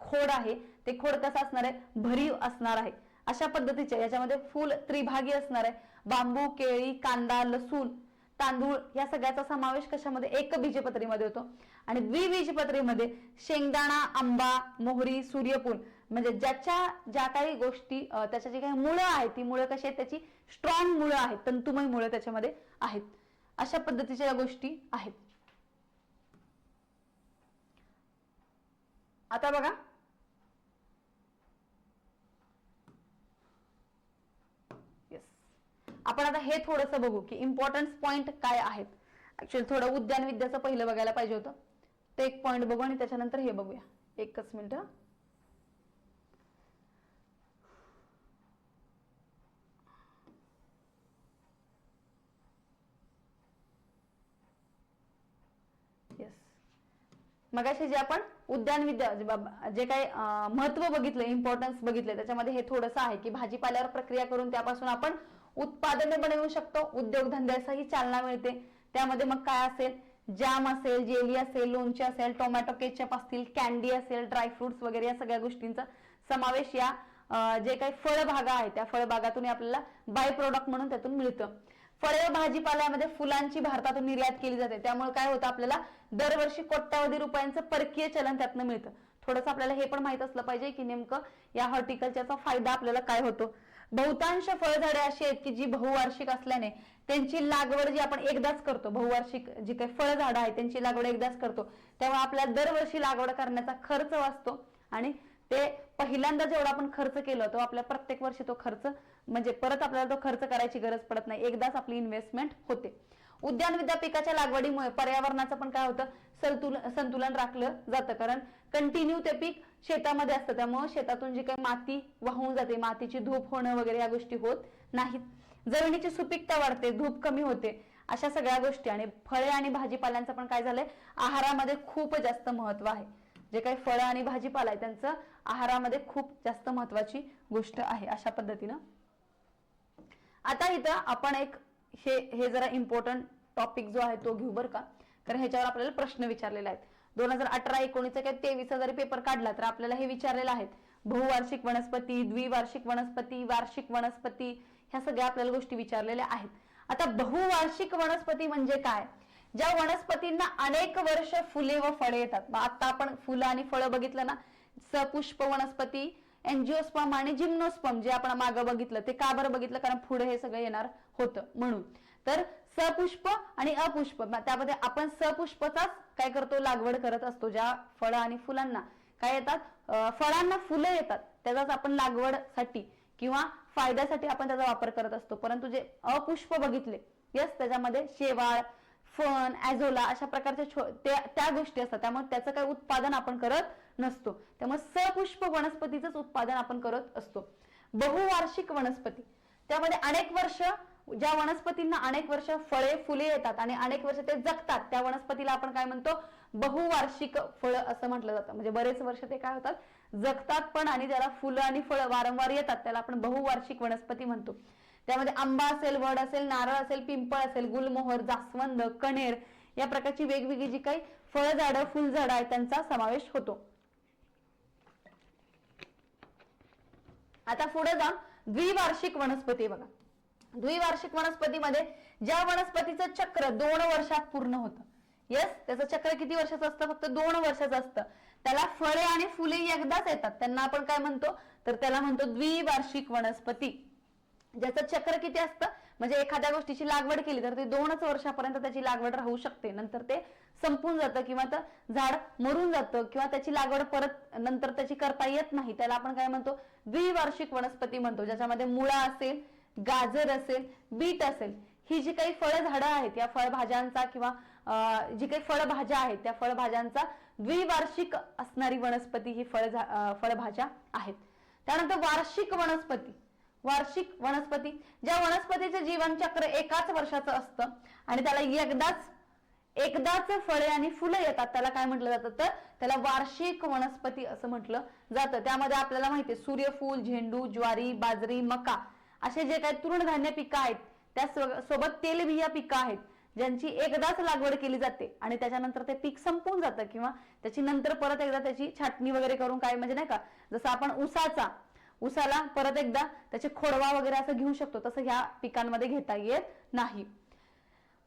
खोड आहे ते खोड कसं असणार आहे, भरीव असणार आहे. अशा पद्धतीचे याच्यामध्ये फूल त्रिभागी असणार आहे. बांबू, केळी, कांदा, लसूण, तांदूळ या सगळ्याचा समावेश कशामध्ये, एकबीजपत्रीमध्ये होतो. आणि द्विबीजपत्रीमध्ये शेंगदाणा, आंबा, मोहरी, सूर्यफूल म्हणजे ज्या काही गोष्टी त्याच्या जी काही मुळं आहेत ती मुळं कशी आहेत, त्याची स्ट्रॉंग मुळं आहेत, तंतुमय मुळं त्याच्यामध्ये आहेत. अशा पद्धतीच्या या गोष्टी आहेत. आता बघा, आपण आता हे थोडंसं बघू की इम्पॉर्टन्स पॉइंट काय आहेत. ऍक्च्युअली थोडं उद्यान विद्याचं पहिलं बघायला पाहिजे होतं, ते एक पॉइंट बघू आणि त्याच्यानंतर हे बघूया. एकच मिनिट. मगाशी जे आपण उद्यान विद्या जे काही महत्व बघितलं, इम्पॉर्टन्स बघितले, त्याच्यामध्ये हे थोडंसं आहे की भाजीपाल्यावर प्रक्रिया करून त्यापासून आपण उत्पादने बनवू शकतो, उद्योगधंद्यासही चालना मिळते. त्यामध्ये मग काय असेल, जॅम असेल, जेली असेल, लोणचे असेल, टोमॅटो केचप असतील, कॅन्डी असेल, ड्रायफ्रुट्स वगैरे या सगळ्या गोष्टींचा समावेश या जे काही फळबागा आहेत त्या फळबागातून आपल्याला बाय प्रोडक्ट म्हणून त्यातून मिळतं. फळे भाजीपाल्यामध्ये फुलांची भारतातून निर्यात केली जाते, त्यामुळे काय होतं, आपल्याला दरवर्षी कोट्यावधी रुपयांचं परकीय चलन त्यातनं मिळतं. थोडंसं आपल्याला हे पण माहित असलं पाहिजे की नेमकं या हॉर्टिकल्चरचा फायदा आपल्याला काय होतो. बहुतांश फळझाडे अशी आहेत की जी बहुवार्षिक असल्याने त्यांची लागवड जी आपण एकदाच करतो, बहुवार्षिक जी काही फळझाडं आहेत त्यांची लागवड एकदाच करतो, तेव्हा आपल्याला दरवर्षी लागवड करण्याचा खर्च वाचतो. आणि ते पहिल्यांदा जेवढा आपण खर्च केला तो आपल्या प्रत्येक वर्षी तो खर्च म्हणजे परत आपल्याला तो खर्च करायची गरज पडत नाही, एकदाच आपली इन्व्हेस्टमेंट होते. उद्यान विद्या पिकाच्या लागवडीमुळे पर्यावरणाचं पण काय होतं, संतुलन राखलं जातं. कारण कंटिन्यू ते पीक शेतामध्ये असतं, त्यामुळे शेतातून जी काही माती वाहून जाते, मातीची धूप होणं वगैरे या गोष्टी होत नाहीत. जमिनीची सुपीकता वाढते, धूप कमी होते, अशा सगळ्या गोष्टी. आणि फळे आणि भाजीपाल्यांचं पण काय झालंय, आहारामध्ये खूप जास्त महत्व आहे. जे काही फळं आणि भाजीपाला आहे त्यांचं आहारामध्ये खूप जास्त महत्वाची गोष्ट आहे. अशा पद्धतीनं आता इथं आपण एक हे जरा इम्पॉर्टंट टॉपिक जो आहे तो घेऊ बरं का, कारण ह्याच्यावर आपल्याला प्रश्न विचारलेला आहे. 2018-19 काय 23,000 पेपर काढला तर आपल्याला हे विचारलेलं आहे, बहुवार्षिक वनस्पती, द्विवार्षिक वनस्पती, वार्षिक वनस्पती, ह्या सगळ्या आपल्याला गोष्टी विचारलेल्या आहेत. आता बहुवार्षिक वनस्पती म्हणजे काय, ज्या वनस्पतींना अनेक वर्ष फुले व फळे येतात. आता आपण फुलं आणि फळं बघितलं ना, सपुष्प वनस्पती, एंजिओस्पर्म आणि जिम्नोस्पर्म जे आपण मागं बघितलं, ते का बरं बघितलं, कारण पुढे हे सगळं येणार होतं म्हणून. तर सपुष्प आणि अपुष्प, त्यामध्ये आपण सपुष्पचाच काय करतो, लागवड करत असतो. ज्या फळं आणि फुलांना काय येतात, फळांना फुलं येतात, त्याचाच आपण लागवडसाठी किंवा फायद्यासाठी आपण त्याचा वापर करत असतो. परंतु जे अपुष्प बघितले, यस, त्याच्यामध्ये शेवाळ, फण, ॲझोला अशा प्रकारच्या त्या गोष्टी असतात, त्यामुळे त्याचं काही उत्पादन आपण करत नसतो. त्यामुळे सपुष्प वनस्पतीचंच उत्पादन आपण करत असतो. बहुवार्षिक वनस्पती, त्यामध्ये अनेक वर्ष, ज्या वनस्पतींना अनेक वर्ष फळे फुले येतात आणि अनेक वर्ष ते जगतात, त्या वनस्पतीला आपण काय म्हणतो, बहुवार्षिक फळं असं म्हटलं जातं. म्हणजे बरेच वर्ष ते काय होतात, जगतात पण आणि त्याला फुलं आणि फळं वारंवार येतात, त्याला आपण बहुवार्षिक वनस्पती म्हणतो. त्यामध्ये आंबा असेल, वड असेल, नारळ असेल, पिंपळ असेल, गुलमोहर, जास्वंद, कणेर या प्रकारची वेगवेगळी जी काही फळझाडं, फुलझाडं आहेत त्यांचा समावेश होतो. आता पुढे जाऊन द्विवार्षिक वनस्पती बघा. द्विवार्षिक वनस्पतीमध्ये ज्या वनस्पतीचं चक्र 2 वर्षात पूर्ण होतं, यस, त्याचं चक्र किती वर्षाचं असतं, फक्त 2 वर्षाचं असतं, त्याला फळे आणि फुले एकदाच येतात, त्यांना आपण काय म्हणतो, तर त्याला म्हणतो द्विवार्षिक वनस्पती. ज्याचं चक्र किती असतं, म्हणजे एखाद्या गोष्टीची लागवड केली तर ते 2च वर्षापर्यंत त्याची लागवड राहू शकते, नंतर ते संपून जातं किंवा तर झाड मरून जातं किंवा त्याची लागवड परत नंतर त्याची करता येत नाही, त्याला आपण काय म्हणतो, द्विवार्षिक वनस्पती म्हणतो. ज्याच्यामध्ये मुळा असेल, गाजर असेल, बीट असेल, ही जी काही फळझाडं आहेत या फळभाज्यांचा किंवा जी काही फळभाज्या आहेत त्या फळभाज्यांचा द्विवार्षिक असणारी वनस्पती ही फळभाज्या आहेत. त्यानंतर वार्षिक वनस्पती. वार्षिक वनस्पती, ज्या वनस्पतीचं जीवनचक्र 1च वर्षाचं असतं आणि त्याला एकदाच फळे आणि फुलं येतात त्याला काय म्हटलं जातं, तर त्याला वार्षिक वनस्पती असं म्हटलं जातं. त्यामध्ये आपल्याला माहिती आहे सूर्यफूल, झेंडू, ज्वारी, बाजरी, मका असे जे काही तृणधान्य पिकं आहेत, त्या सोबत तेलबिया पिकं आहेत ज्यांची एकदाच लागवड केली जाते आणि त्याच्यानंतर ते पीक संपून जातं किंवा त्याची नंतर परत एकदा त्याची छाटणी वगैरे करून काय म्हणजे नाही का, जसं आपण उसाला परत एकदा त्याचे खोडवा वगैरे असं घेऊ शकतो, तसं ह्या पिकांमध्ये घेता येत नाही.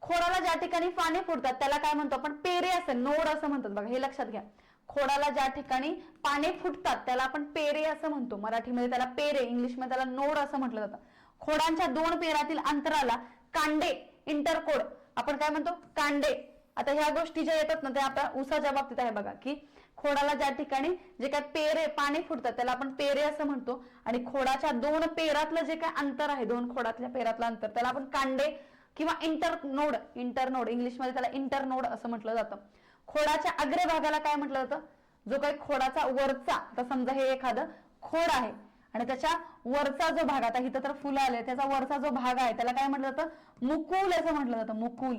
खोडाला ज्या ठिकाणी पाने फुटतात त्याला काय म्हणतो आपण, पेरे असं नोड असं म्हणतात बघा, हे लक्षात घ्या. खोडाला ज्या ठिकाणी पाने फुटतात त्याला आपण पेरे असं म्हणतो, मराठीमध्ये त्याला पेरे, इंग्लिशमध्ये त्याला नोड असं म्हटलं जातं. खोडांच्या 2 पेरातील अंतराला कांडे, इंटरकोड आपण काय म्हणतो, कांडे. आता ह्या गोष्टी ज्या येतात ना त्या आपल्या ऊसाच्या बाबतीत आहे बघा, की खोडाला ज्या ठिकाणी जे काय पेरे पाने फुटतात त्याला आपण पेरे असं म्हणतो आणि खोडाच्या 2 पेरातलं जे काय अंतर आहे, 2 खोडातल्या पेरातलं अंतर त्याला आपण कांडे किंवा इंटरनोड इंग्लिशमध्ये त्याला इंटरनोड असं म्हटलं जातं. खोडाच्या अग्रभागाला काय म्हटलं जातं, जो काही खोडाचा वरचा, आता समजा हे एखादं खोड आहे आणि त्याच्या वरचा जो भाग, आता इथं तर फुलं आले, त्याचा वरचा जो भाग आहे त्याला काय म्हटलं जातं, मुकुल असं म्हटलं जातं. मुकुल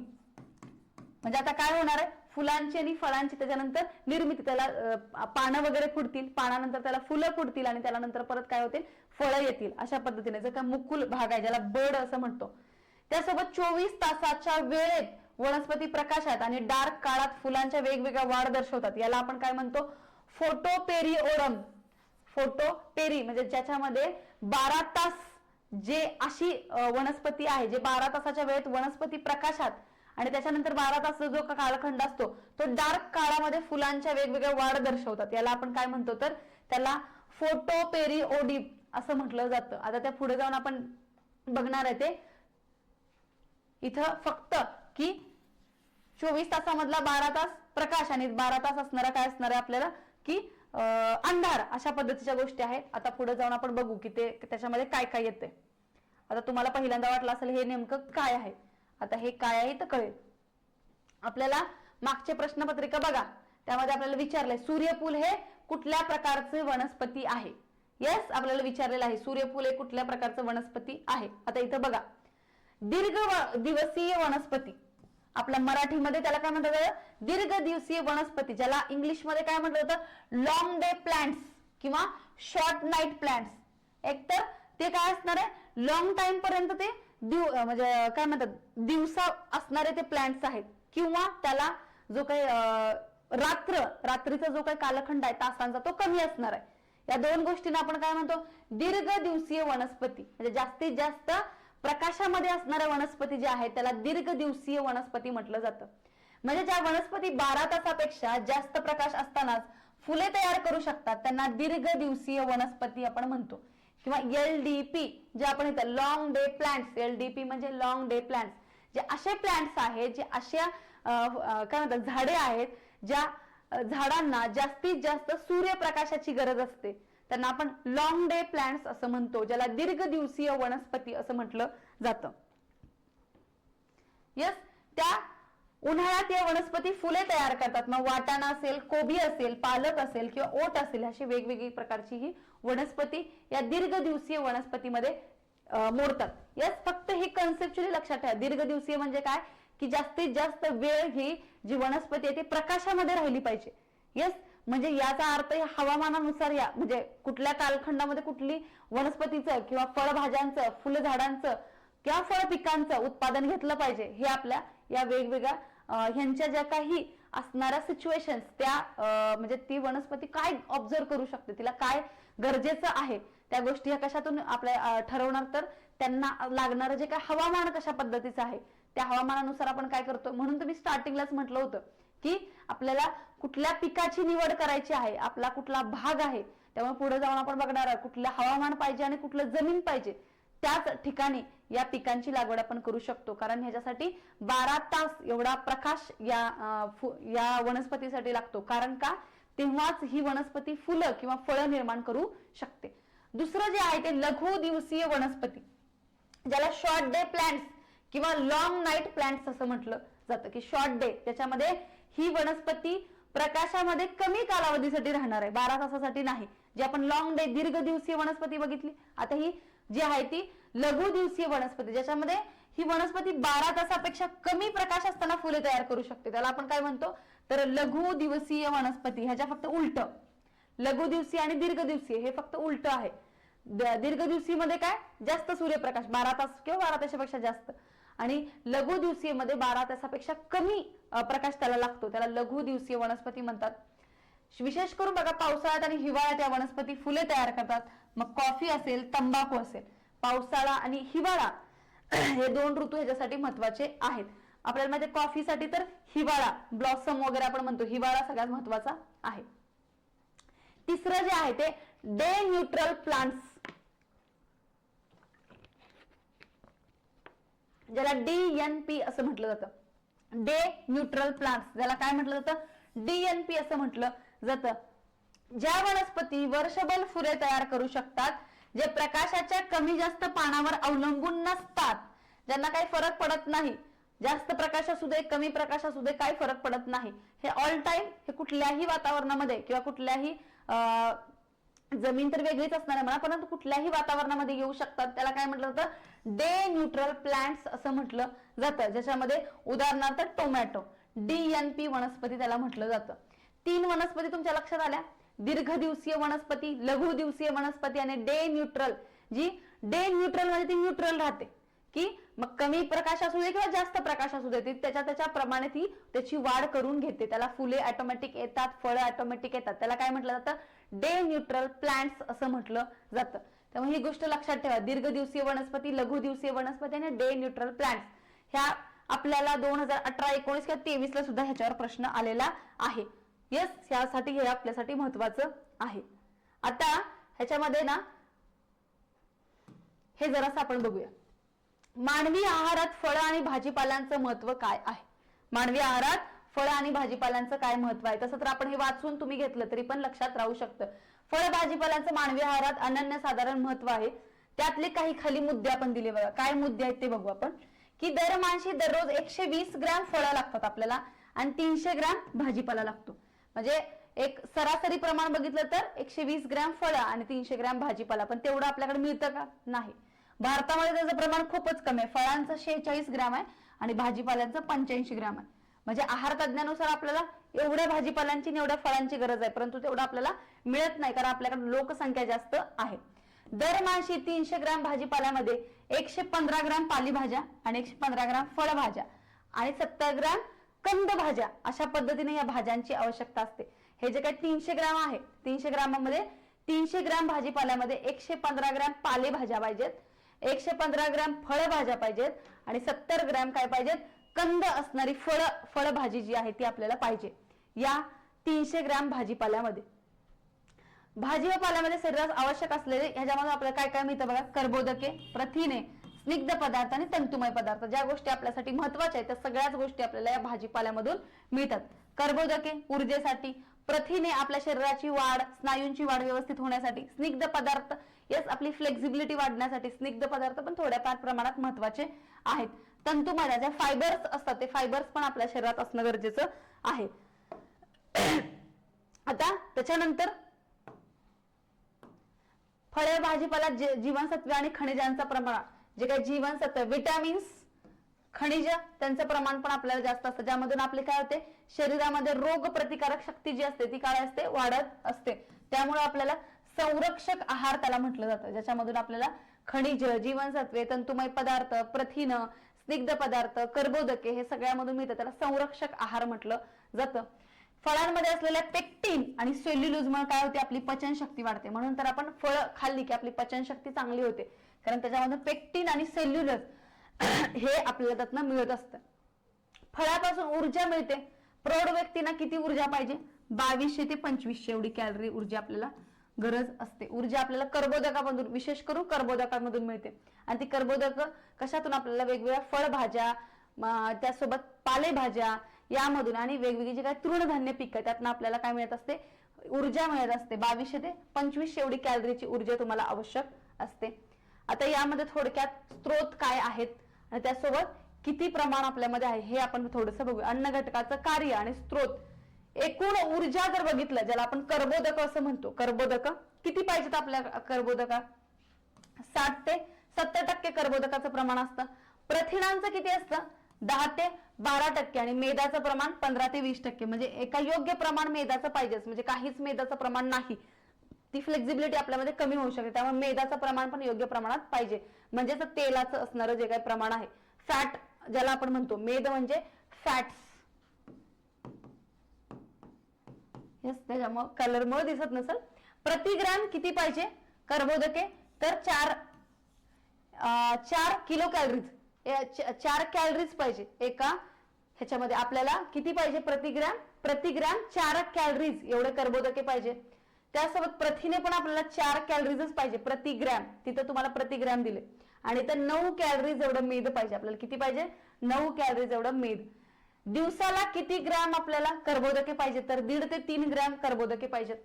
म्हणजे आता काय होणार आहे, फुलांची आणि फळांची त्याच्यानंतर निर्मिती, त्याला पानं वगैरे फुटतील, पानानंतर त्याला फुलं फुटतील आणि त्यानंतर परत काय होतील, फळं येतील. अशा पद्धतीने जो काय मुकुल भाग आहे ज्याला बड असं म्हणतो. त्यासोबत 24 तासाच्या वेळेत वनस्पती प्रकाशात आणि डार्क काळात फुलांच्या वेगवेगळ्या वाढ दर्शवतात. याला आपण काय म्हणतो, फोटोपेरिओडम. फोटोपेरी म्हणजे ज्याच्यामध्ये 12 तास जे अशी वनस्पती आहे, जे 12 तासाच्या वेळेत वनस्पती प्रकाशात आणि त्याच्यानंतर 12 तास जो कालखंड असतो तो डार्क काळामध्ये फुलांच्या वेगवेगळ्या वाढ दर्शवतात. याला आपण काय म्हणतो, तर त्याला फोटोपेरिओडिम असं म्हटलं जातं. आता त्या पुढे जाऊन आपण बघणार आहे ते इथं फक्त की 24 तासामधला 12 तास प्रकाश आणि 12 तास असणारा काय असणार आहे आपल्याला, की अंधार, अशा पद्धतीच्या गोष्टी आहेत. आता पुढे जाऊन आपण बघू की ते त्याच्यामध्ये काय काय येते. आता तुम्हाला पहिल्यांदा वाटलं असेल हे नेमकं काय आहे, आता हे काय आहे तर कळेल. आपल्याला मागचे प्रश्नपत्रिका बघा, त्यामध्ये आपल्याला विचारलंय सूर्यफूल हे कुठल्या प्रकारचे वनस्पती आहे. येस, आपल्याला विचारलेलं आहे सूर्यफूल हे कुठल्या प्रकारचं वनस्पती आहे. आता इथं बघा, दीर्घ दिवसीय वनस्पती, आपल्या मराठीमध्ये त्याला काय म्हणतात, दीर्घ दिवसीय वनस्पती, ज्याला इंग्लिशमध्ये काय म्हटलं जातं, लॉंग डे प्लांट्स किंवा शॉर्ट नाईट प्लांट्स. एकतर ते काय असणार आहे, लॉंग टाइम पर्यंत ते म्हणजे काय म्हणतात, दिवसा असणारे ते प्लांट्स आहेत, किंवा त्याला जो काही रात्रीचा जो काही कालखंड आहे तासांचा तो कमी असणार आहे. या 2 गोष्टींना आपण काय म्हणतो, दीर्घ दिवसीय वनस्पती. म्हणजे जास्तीत जास्त प्रकाशामध्ये असणाऱ्या वनस्पती ज्या आहेत त्याला दीर्घ दिवसीय वनस्पती म्हटलं जातं. म्हणजे ज्या वनस्पती 12 तासापेक्षा जास्त प्रकाश असतानाच फुले तयार करू शकतात त्यांना दीर्घ दिवसीय वनस्पती आपण म्हणतो. किंवा LDP जे आपण इथं लॉंग डे प्लांट्स, LDP म्हणजे लॉंग डे प्लांट्स, जे असे प्लांट्स आहेत, जे अशा काय म्हणतात झाडे आहेत ज्या झाडांना जास्तीत जास्त सूर्यप्रकाशाची गरज असते, त्यांना आपण लॉंग डे प्लांट्स असं म्हणतो, ज्याला दीर्घ दिवसीय वनस्पती असं म्हटलं जातं. यस, त्या उन्हाळ्यात या वनस्पती फुले तयार करतात. मग वाटाणा असेल, कोबी असेल, पालक असेल किंवा ओट असेल, अशी वेगवेगळी प्रकारची ही वनस्पती या दीर्घ दिवसीय वनस्पतीमध्ये मोडतात. यस, फक्त ही कन्सेप्च्युअली लक्षात ठेवा. दीर्घ दिवसीय म्हणजे काय, की जास्तीत जास्त वेळ ही जी वनस्पती आहे ती प्रकाशामध्ये राहिली पाहिजे. यस, म्हणजे याचा अर्थ हवामानानुसार या म्हणजे कुठल्या कालखंडामध्ये कुठली वनस्पतीचं किंवा फळभाज्यांचं, फुलझाडांचं किंवा फळ पिकांचं उत्पादन घेतलं पाहिजे, हे आपल्या या वेगवेगळ्या ह्यांच्या ज्या काही असणाऱ्या सिच्युएशन्स त्या म्हणजे ती वनस्पती काय ऑब्झर्व करू शकते, तिला काय गरजेचं आहे, त्या गोष्टी ह्या कशातून आपल्या ठरवणार, तर त्यांना लागणारं जे काय हवामान कशा पद्धतीचं आहे त्या हवामानानुसार आपण काय करतो. म्हणून तुम्ही स्टार्टिंगलाच म्हटलं होतं की आपल्याला कुठल्या पिकाची निवड करायची आहे, आपला कुठला भाग आहे, त्यामुळे पुढे जाऊन आपण बघणार आहोत कुठलं हवामान पाहिजे आणि कुठलं जमीन पाहिजे, त्याच ठिकाणी या पिकांची लागवड आपण करू शकतो. कारण ह्याच्यासाठी 12 तास एवढा प्रकाश या वनस्पतीसाठी लागतो. कारण का, तेव्हाच ही वनस्पती फुलं किंवा फळं निर्माण करू शकते. दुसरं जे आहे ते लघु दिवसीय वनस्पती, ज्याला शॉर्ट डे प्लांट्स किंवा लॉंग नाईट प्लांट्स असं म्हटलं जातं. की शॉर्ट डे, त्याच्यामध्ये ही वनस्पती प्रकाशामध्ये कमी कालावधीसाठी राहणार आहे, 12 तासासाठी नाही. जे आपण लॉंग डे दीर्घ दिवसीय वनस्पती बघितली, आता ही जी आहे ती लघु दिवसीय वनस्पती, ज्याच्यामध्ये ही वनस्पती 12 तासापेक्षा कमी प्रकाश असताना फुले तयार करू शकते. त्याला आपण काय म्हणतो तर लघु दिवसीय वनस्पती. ह्याच्या फक्त उलट लघु दिवसीय आणि दीर्घ दिवसीय हे फक्त उलट आहे. दीर्घ दिवसीय मध्ये काय जास्त सूर्यप्रकाश 12 तास किंवा 12 तासापेक्षा जास्त, आणि लघु दिवसीय मध्ये 12 तासापेक्षा कमी प्रकाश त्याला लागतो. त्याला लघु दिवसीय वनस्पती म्हणतात. विशेष करून बघा पावसाळ्यात आणि हिवाळ्यात या वनस्पती फुले तयार करतात. मग कॉफी असेल, तंबाखू असेल, पावसाळा आणि हिवाळा हे 2 ऋतू ह्याच्यासाठी महत्वाचे आहेत. आपल्याला माहिती कॉफीसाठी तर हिवाळा ब्लॉसम वगैरे आपण म्हणतो, हिवाळा सगळ्यात महत्वाचा आहे. तिसरं जे आहे ते डे न्यूट्रल प्लांट्स, ज्याला DNP असं म्हटलं जातं. डे न्यूट्रल प्लांट्स ज्याला काय म्हटलं जातं, DNP असं म्हटलं जातं. ज्या वनस्पती वर्षभर फुले तयार करू शकतात, जे प्रकाशाच्या कमी जास्त पानावर अवलंबून नसतात, ज्यांना काही फरक पडत नाही, जास्त प्रकाश असू दे कमी प्रकाश असू दे काही फरक पडत नाही, हे ऑल टाइम हे कुठल्याही वातावरणामध्ये किंवा कुठल्याही जमीन तर वेगळीच असणार आहे म्हणा, परंतु कुठल्याही वातावरणामध्ये येऊ शकतात, त्याला काय म्हटलं जातं डे न्यूट्रल प्लांट्स असं म्हटलं जातं. ज्याच्यामध्ये उदाहरणार्थ टोमॅटो, DNP वनस्पती त्याला म्हटलं जातं. 3 वनस्पती तुमच्या लक्षात आल्या, दीर्घ दिवसीय वनस्पती, लघु दिवसीय वनस्पती आणि डे न्यूट्रल. जी डे न्यूट्रल मध्ये ती न्यूट्रल राहते की मग कमी प्रकाश असू दे किंवा जास्त प्रकाश असू दे, ती त्याच्या प्रमाणे ती त्याची वाढ करून घेते. त्याला फुले ऑटोमॅटिक येतात, फळं ऑटोमॅटिक येतात. त्याला काय म्हटलं जातं डे न्यूट्रल प्लांट्स असं म्हटलं जातं. त्यामुळे ही गोष्ट लक्षात ठेवा, दीर्घ दिवसीय वनस्पती, लघु दिवसीय वनस्पती आणि डे न्यूट्रल प्लांट्स. ह्या आपल्याला 2018, 19 किंवा 23 ला सुद्धा ह्याच्यावर प्रश्न आलेला आहे. यस, यासाठी हे आपल्यासाठी महत्वाचं आहे. आता ह्याच्यामध्ये ना हे जरासं आपण बघूया, मानवी आहारात फळं आणि भाजीपाल्यांचं महत्व काय आहे. मानवी आहारात फळं आणि भाजीपाल्यांचं काय महत्व आहे. तसं तर आपण हे वाचून तुम्ही घेतलं तरी पण लक्षात राहू शकतं. फळ भाजीपाल्यांचं मानवी आहारात अनन्यसाधारण महत्व आहे. त्यातले काही खाली मुद्दे आपण दिले बघा. काय मुद्दे आहेत ते बघू आपण, की दरमाशी दररोज 120 ग्रॅम फळं लागतात आपल्याला आणि 300 ग्रॅम भाजीपाला लागतो. म्हणजे एक सरासरी प्रमाण बघितलं तर 120 ग्रॅम फळं आणि 300 ग्रॅम भाजीपाला, पण तेवढं आपल्याकडे मिळतं का, नाही. भारतामध्ये त्याचं प्रमाण खूपच कमी आहे. फळांचं 46 ग्रॅम आहे आणि भाजीपाल्यांचं 85 ग्रॅम आहे. म्हणजे आहार तज्ञानुसार आपल्याला एवढ्या भाजीपाल्यांची आणि एवढ्या फळांची गरज आहे, परंतु तेवढं आपल्याला मिळत नाही कारण आपल्याकडे लोकसंख्या जास्त आहे. दरमाशी 300 ग्रॅम भाजीपाल्यामध्ये 115 ग्रॅम पालेभाज्या आणि 115 ग्रॅम फळभाज्या आणि 70 ग्रॅम कंद भाज्या अशा पद्धतीने या भाज्यांची आवश्यकता असते. हे जे काही 300 ग्रॅम आहे, 300 ग्रॅमामध्ये 300 ग्रॅम भाजीपाल्यामध्ये 115 ग्रॅम पालेभाज्या पाहिजेत, 115 ग्रॅम फळभाज्या पाहिजेत आणि 70 ग्रॅम काय पाहिजेत, कंद असणारी फळभाजी जी आहे ती आपल्याला पाहिजे या 300 ग्रॅम भाजीपाल्यामध्ये. भाजी व पाल्यामध्ये शरीरास आवश्यक असलेले ह्याच्यामध्ये आपल्याला काय काय मिळतं बघा, कर्बोदके, प्रथिने, स्निग्ध पदार्थ आणि तंतुमय पदार्थ. ज्या गोष्टी आपल्यासाठी महत्वाच्या आहेत त्या सगळ्याच गोष्टी आपल्याला या भाजीपाल्यामधून मिळतात. कर्बोदके ऊर्जेसाठी, प्रथिने आपल्या शरीराची वाढ, स्नायूंची वाढ व्यवस्थित होण्यासाठी, स्निग्ध पदार्थ यस आपली फ्लेक्झिबिलिटी वाढण्यासाठी, स्निग्ध पदार्थ पण थोड्याफार प्रमाणात महत्वाचे आहेत. तंतुमय ज्या फायबर्स असतात ते फायबर्स पण आपल्या शरीरात असणं गरजेचं आहे. आता त्याच्यानंतर फळे भाजीपाला जीवनसत्वे आणि खनिजांचं प्रमाण, जे काही जीवनसत्व, विटामिन्स, खनिज त्यांचं प्रमाण पण आपल्याला जास्त असतं, ज्यामधून आपले काय होते शरीरामध्ये रोग प्रतिकारक शक्ती जी असते ती काय असते वाढत असते. त्यामुळे आपल्याला संरक्षक आहार त्याला म्हटलं जातं, ज्याच्यामधून आपल्याला खनिज, जीवनसत्वे, तंतुमय पदार्थ, प्रथिन, स्निग्ध पदार्थ, कर्बोदके हे सगळ्यामधून मिळतं. त्याला संरक्षक आहार म्हटलं जातं. फळांमध्ये असलेल्या पेक्टिन आणि सेल्युलोजमुळे काय होते आपली पचनशक्ती वाढते. म्हणून तर आपण फळ खाल्ली की आपली पचनशक्ती चांगली होते, कारण त्याच्यामध्ये पेक्टिन आणि सेल्युलोज हे आपल्याला त्यातनं मिळत असतं. फळापासून ऊर्जा मिळते. प्रौढ व्यक्तींना किती ऊर्जा पाहिजे, 2200 ते 2500 एवढी कॅलरी ऊर्जा आपल्याला गरज असते. ऊर्जा आपल्याला कर्बोदकामधून, विशेष करून कर्बोदकामधून मिळते. आणि ती कर्बोदक कशातून आपल्याला वेगवेगळ्या फळभाज्या, त्यासोबत पालेभाज्या यामधून आणि वेगवेगळी जी काही तृणधान्य पिकं त्यातनं आपल्याला काय मिळत असते, ऊर्जा मिळत असते. 2200 ते 2500 एवढी कॅलरीची ऊर्जा तुम्हाला आवश्यक असते. आता यामध्ये थोडक्यात स्त्रोत काय आहेत आणि त्यासोबत किती प्रमाण आपल्यामध्ये आहे हे आपण थोडंसं बघूया. अन्न घटकाचं कार्य आणि स्त्रोत, एकूण ऊर्जा जर बघितलं ज्याला आपण कर्बोदक असं म्हणतो, कर्बोदक किती पाहिजेत आपल्या कर्बोदका, 60 ते 70% कर्बोदकाचं प्रमाण असतं. प्रथिनांचं किती असतं 10 ते 12% आणि मेदाचं प्रमाण 15 ते 20%. म्हणजे एका योग्य प्रमाण मेदाचं पाहिजेच, म्हणजे काहीच मेदाचं प्रमाण नाही, ती फ्लेक्झिबिलिटी आपल्यामध्ये कमी होऊ शकते. त्यामुळे मेदाचं प्रमाण पण योग्य प्रमाणात पाहिजे. म्हणजेच तेलाचं असणारं जे काही प्रमाण आहे, फॅट ज्याला आपण म्हणतो, मेद म्हणजे फॅट्स. यस, त्याच्यामुळे कलरमुळे दिसत नसेल. प्रतिग्राम किती पाहिजे कर्बोदके, तर 4 किलो कॅलरीज, 4 कॅलरीज पाहिजे एका ह्याच्यामध्ये. आपल्याला किती पाहिजे प्रतिग्राम 4 कॅलरीज एवढे कर्बोदके पाहिजे. त्यासोबत प्रथिने पण आपल्याला 4 कॅलरीजच पाहिजे प्रतिग्राम, तिथं तुम्हाला प्रतिग्राम दिले. आणि तर 9 कॅलरीज एवढं मेद पाहिजे आपल्याला. किती पाहिजे 9 कॅलरीज एवढं मेद. दिवसाला किती ग्रॅम आपल्याला कर्बोदके पाहिजे, तर 1.5 ते 3 ग्रॅम कर्बोदके पाहिजेत.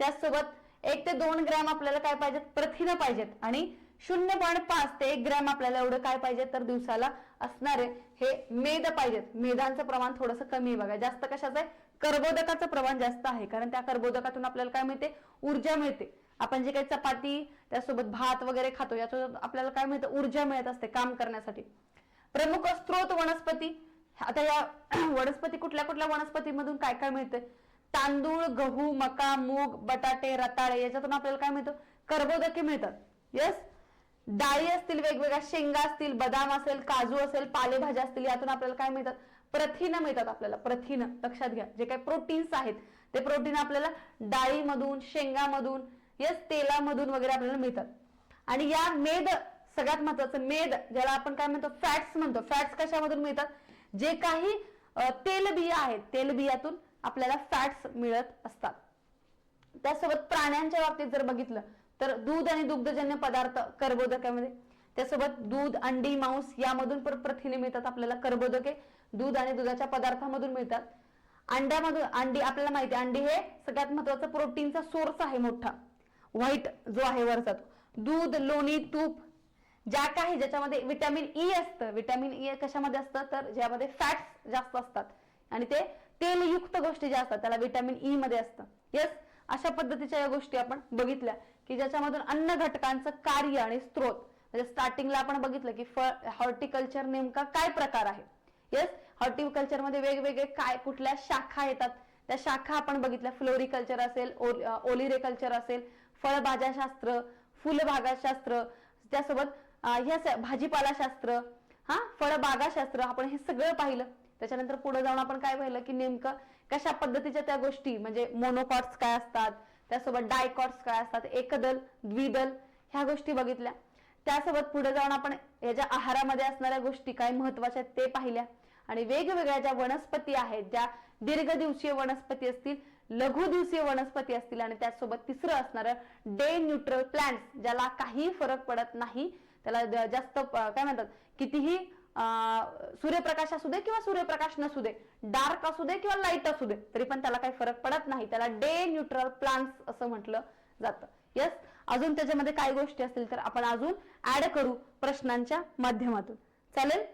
त्याचसोबत 1 ते 2 ग्रॅम आपल्याला काय पाहिजेत प्रथिने पाहिजेत. आणि 0.5 ते 1 ग्रॅम आपल्याला एवढं काय पाहिजे, तर दिवसाला असणारे हे मेद पाहिजेत. मेदांचं प्रमाण थोडंसं कमी बघा, जास्त कशाचं आहे कर्बोदकाचं प्रमाण जास्त आहे, कारण त्या कर्बोदकातून आपल्याला काय मिळते ऊर्जा मिळते. आपण जे काही चपाती त्यासोबत भात वगैरे खातो यातून आपल्याला काय मिळतं ऊर्जा मिळत असते काम करण्यासाठी. प्रमुख स्त्रोत वनस्पती, आता या वनस्पती कुठल्या कुठल्या वनस्पतीमधून काय काय मिळते, तांदूळ, गहू, मका, मूग, बटाटे, रताळे याच्यातून आपल्याला काय मिळतं कर्बोदके मिळतात. यस, डाळी असतील वेगवेगळ्या, शेंगा असतील, बदाम असेल, काजू असेल, पालेभाज्या असतील, यातून आपल्याला काय मिळतात प्रथिन मिळतात. आपल्याला प्रथिन लक्षात घ्या, जे काही प्रोटीन्स आहेत ते प्रोटीन आपल्याला डाळीमधून, शेंगामधून, यस तेलामधून वगैरे आपल्याला मिळतात. आणि या मेद सगळ्यात महत्वाचं, मेद ज्याला आपण काय म्हणतो फॅट्स म्हणतो. फॅट्स कशामधून मिळतात, जे काही तेलबिया आहेत तेलबियातून आपल्याला फॅट्स मिळत असतात. त्यासोबत प्राण्यांच्या बाबतीत जर बघितलं तर दूध आणि दुग्धजन्य पदार्थ कर्बोदकामध्ये. त्यासोबत दूध, अंडी, मांस यामधून प्रथिने मिळतात आपल्याला कर्बोदके. दूध आणि दुधाच्या पदार्थामधून मिळतात. अंड्यामधून, अंडी आपल्याला माहिती आहे अंडी हे सगळ्यात महत्वाचं प्रोटीनचा सोर्स आहे मोठा, व्हाईट जो आहे वरचा. दूध, लोणी, तूप, ज्या काही ज्याच्यामध्ये विटॅमिन ई असतं. विटॅमिन ई कशामध्ये असतं, तर ज्यामध्ये फॅट्स जास्त असतात आणि ते तेलयुक्त गोष्टी ज्या असतात त्याला विटॅमिन ई मध्ये असतं. यस, अशा पद्धतीच्या या गोष्टी आपण बघितल्या की ज्याच्यामधून अन्न घटकांचं कार्य आणि स्त्रोत. म्हणजे स्टार्टिंगला आपण बघितलं की हॉर्टिकल्चर नेमका काय प्रकार आहे. यस, हॉर्टिकल्चर मध्ये वेगवेगळे काय कुठल्या शाखा येतात, त्या शाखा आपण बघितल्या. फ्लोरिकल्चर असेल, ओलिरेकल्चर असेल, फळभाज्याशास्त्र, फुलबागाशास्त्र, त्यासोबत ह्या भाजीपालाशास्त्र, फळबागाशास्त्र, आपण हे सगळं पाहिलं. त्याच्यानंतर पुढे जाऊन आपण काय पाहिलं की नेमकं कशा पद्धतीच्या त्या गोष्टी, म्हणजे मोनोकॉट्स काय असतात, त्यासोबत डायकॉट्स काय असतात, एकदल, द्विदल, ह्या गोष्टी बघितल्या. त्यासोबत पुढे जाऊन आपण याच्या आहारामध्ये असणाऱ्या गोष्टी काय महत्वाच्या ते पाहिल्या. आणि वेगवेगळ्या ज्या वनस्पती आहेत, ज्या दीर्घ दिवसीय वनस्पती असतील, लघु दिवसीय वनस्पती असतील, आणि त्यासोबत तिसरं असणारं डे न्यूट्रल प्लांट्स, ज्याला काही फरक पडत नाही, त्याला जास्त काय म्हणतात कितीही सूर्यप्रकाश असू दे किंवा सूर्यप्रकाश नसू दे, डार्क असू दे किंवा लाईट असू दे, तरी पण त्याला काही फरक पडत नाही, त्याला डे न्यूट्रल प्लांट्स असं म्हटलं जातं. यस, अजून त्याच्यामध्ये काय गोष्टी असतील तर आपण अजून ऍड करू प्रश्नांच्या माध्यमातून. चालेल,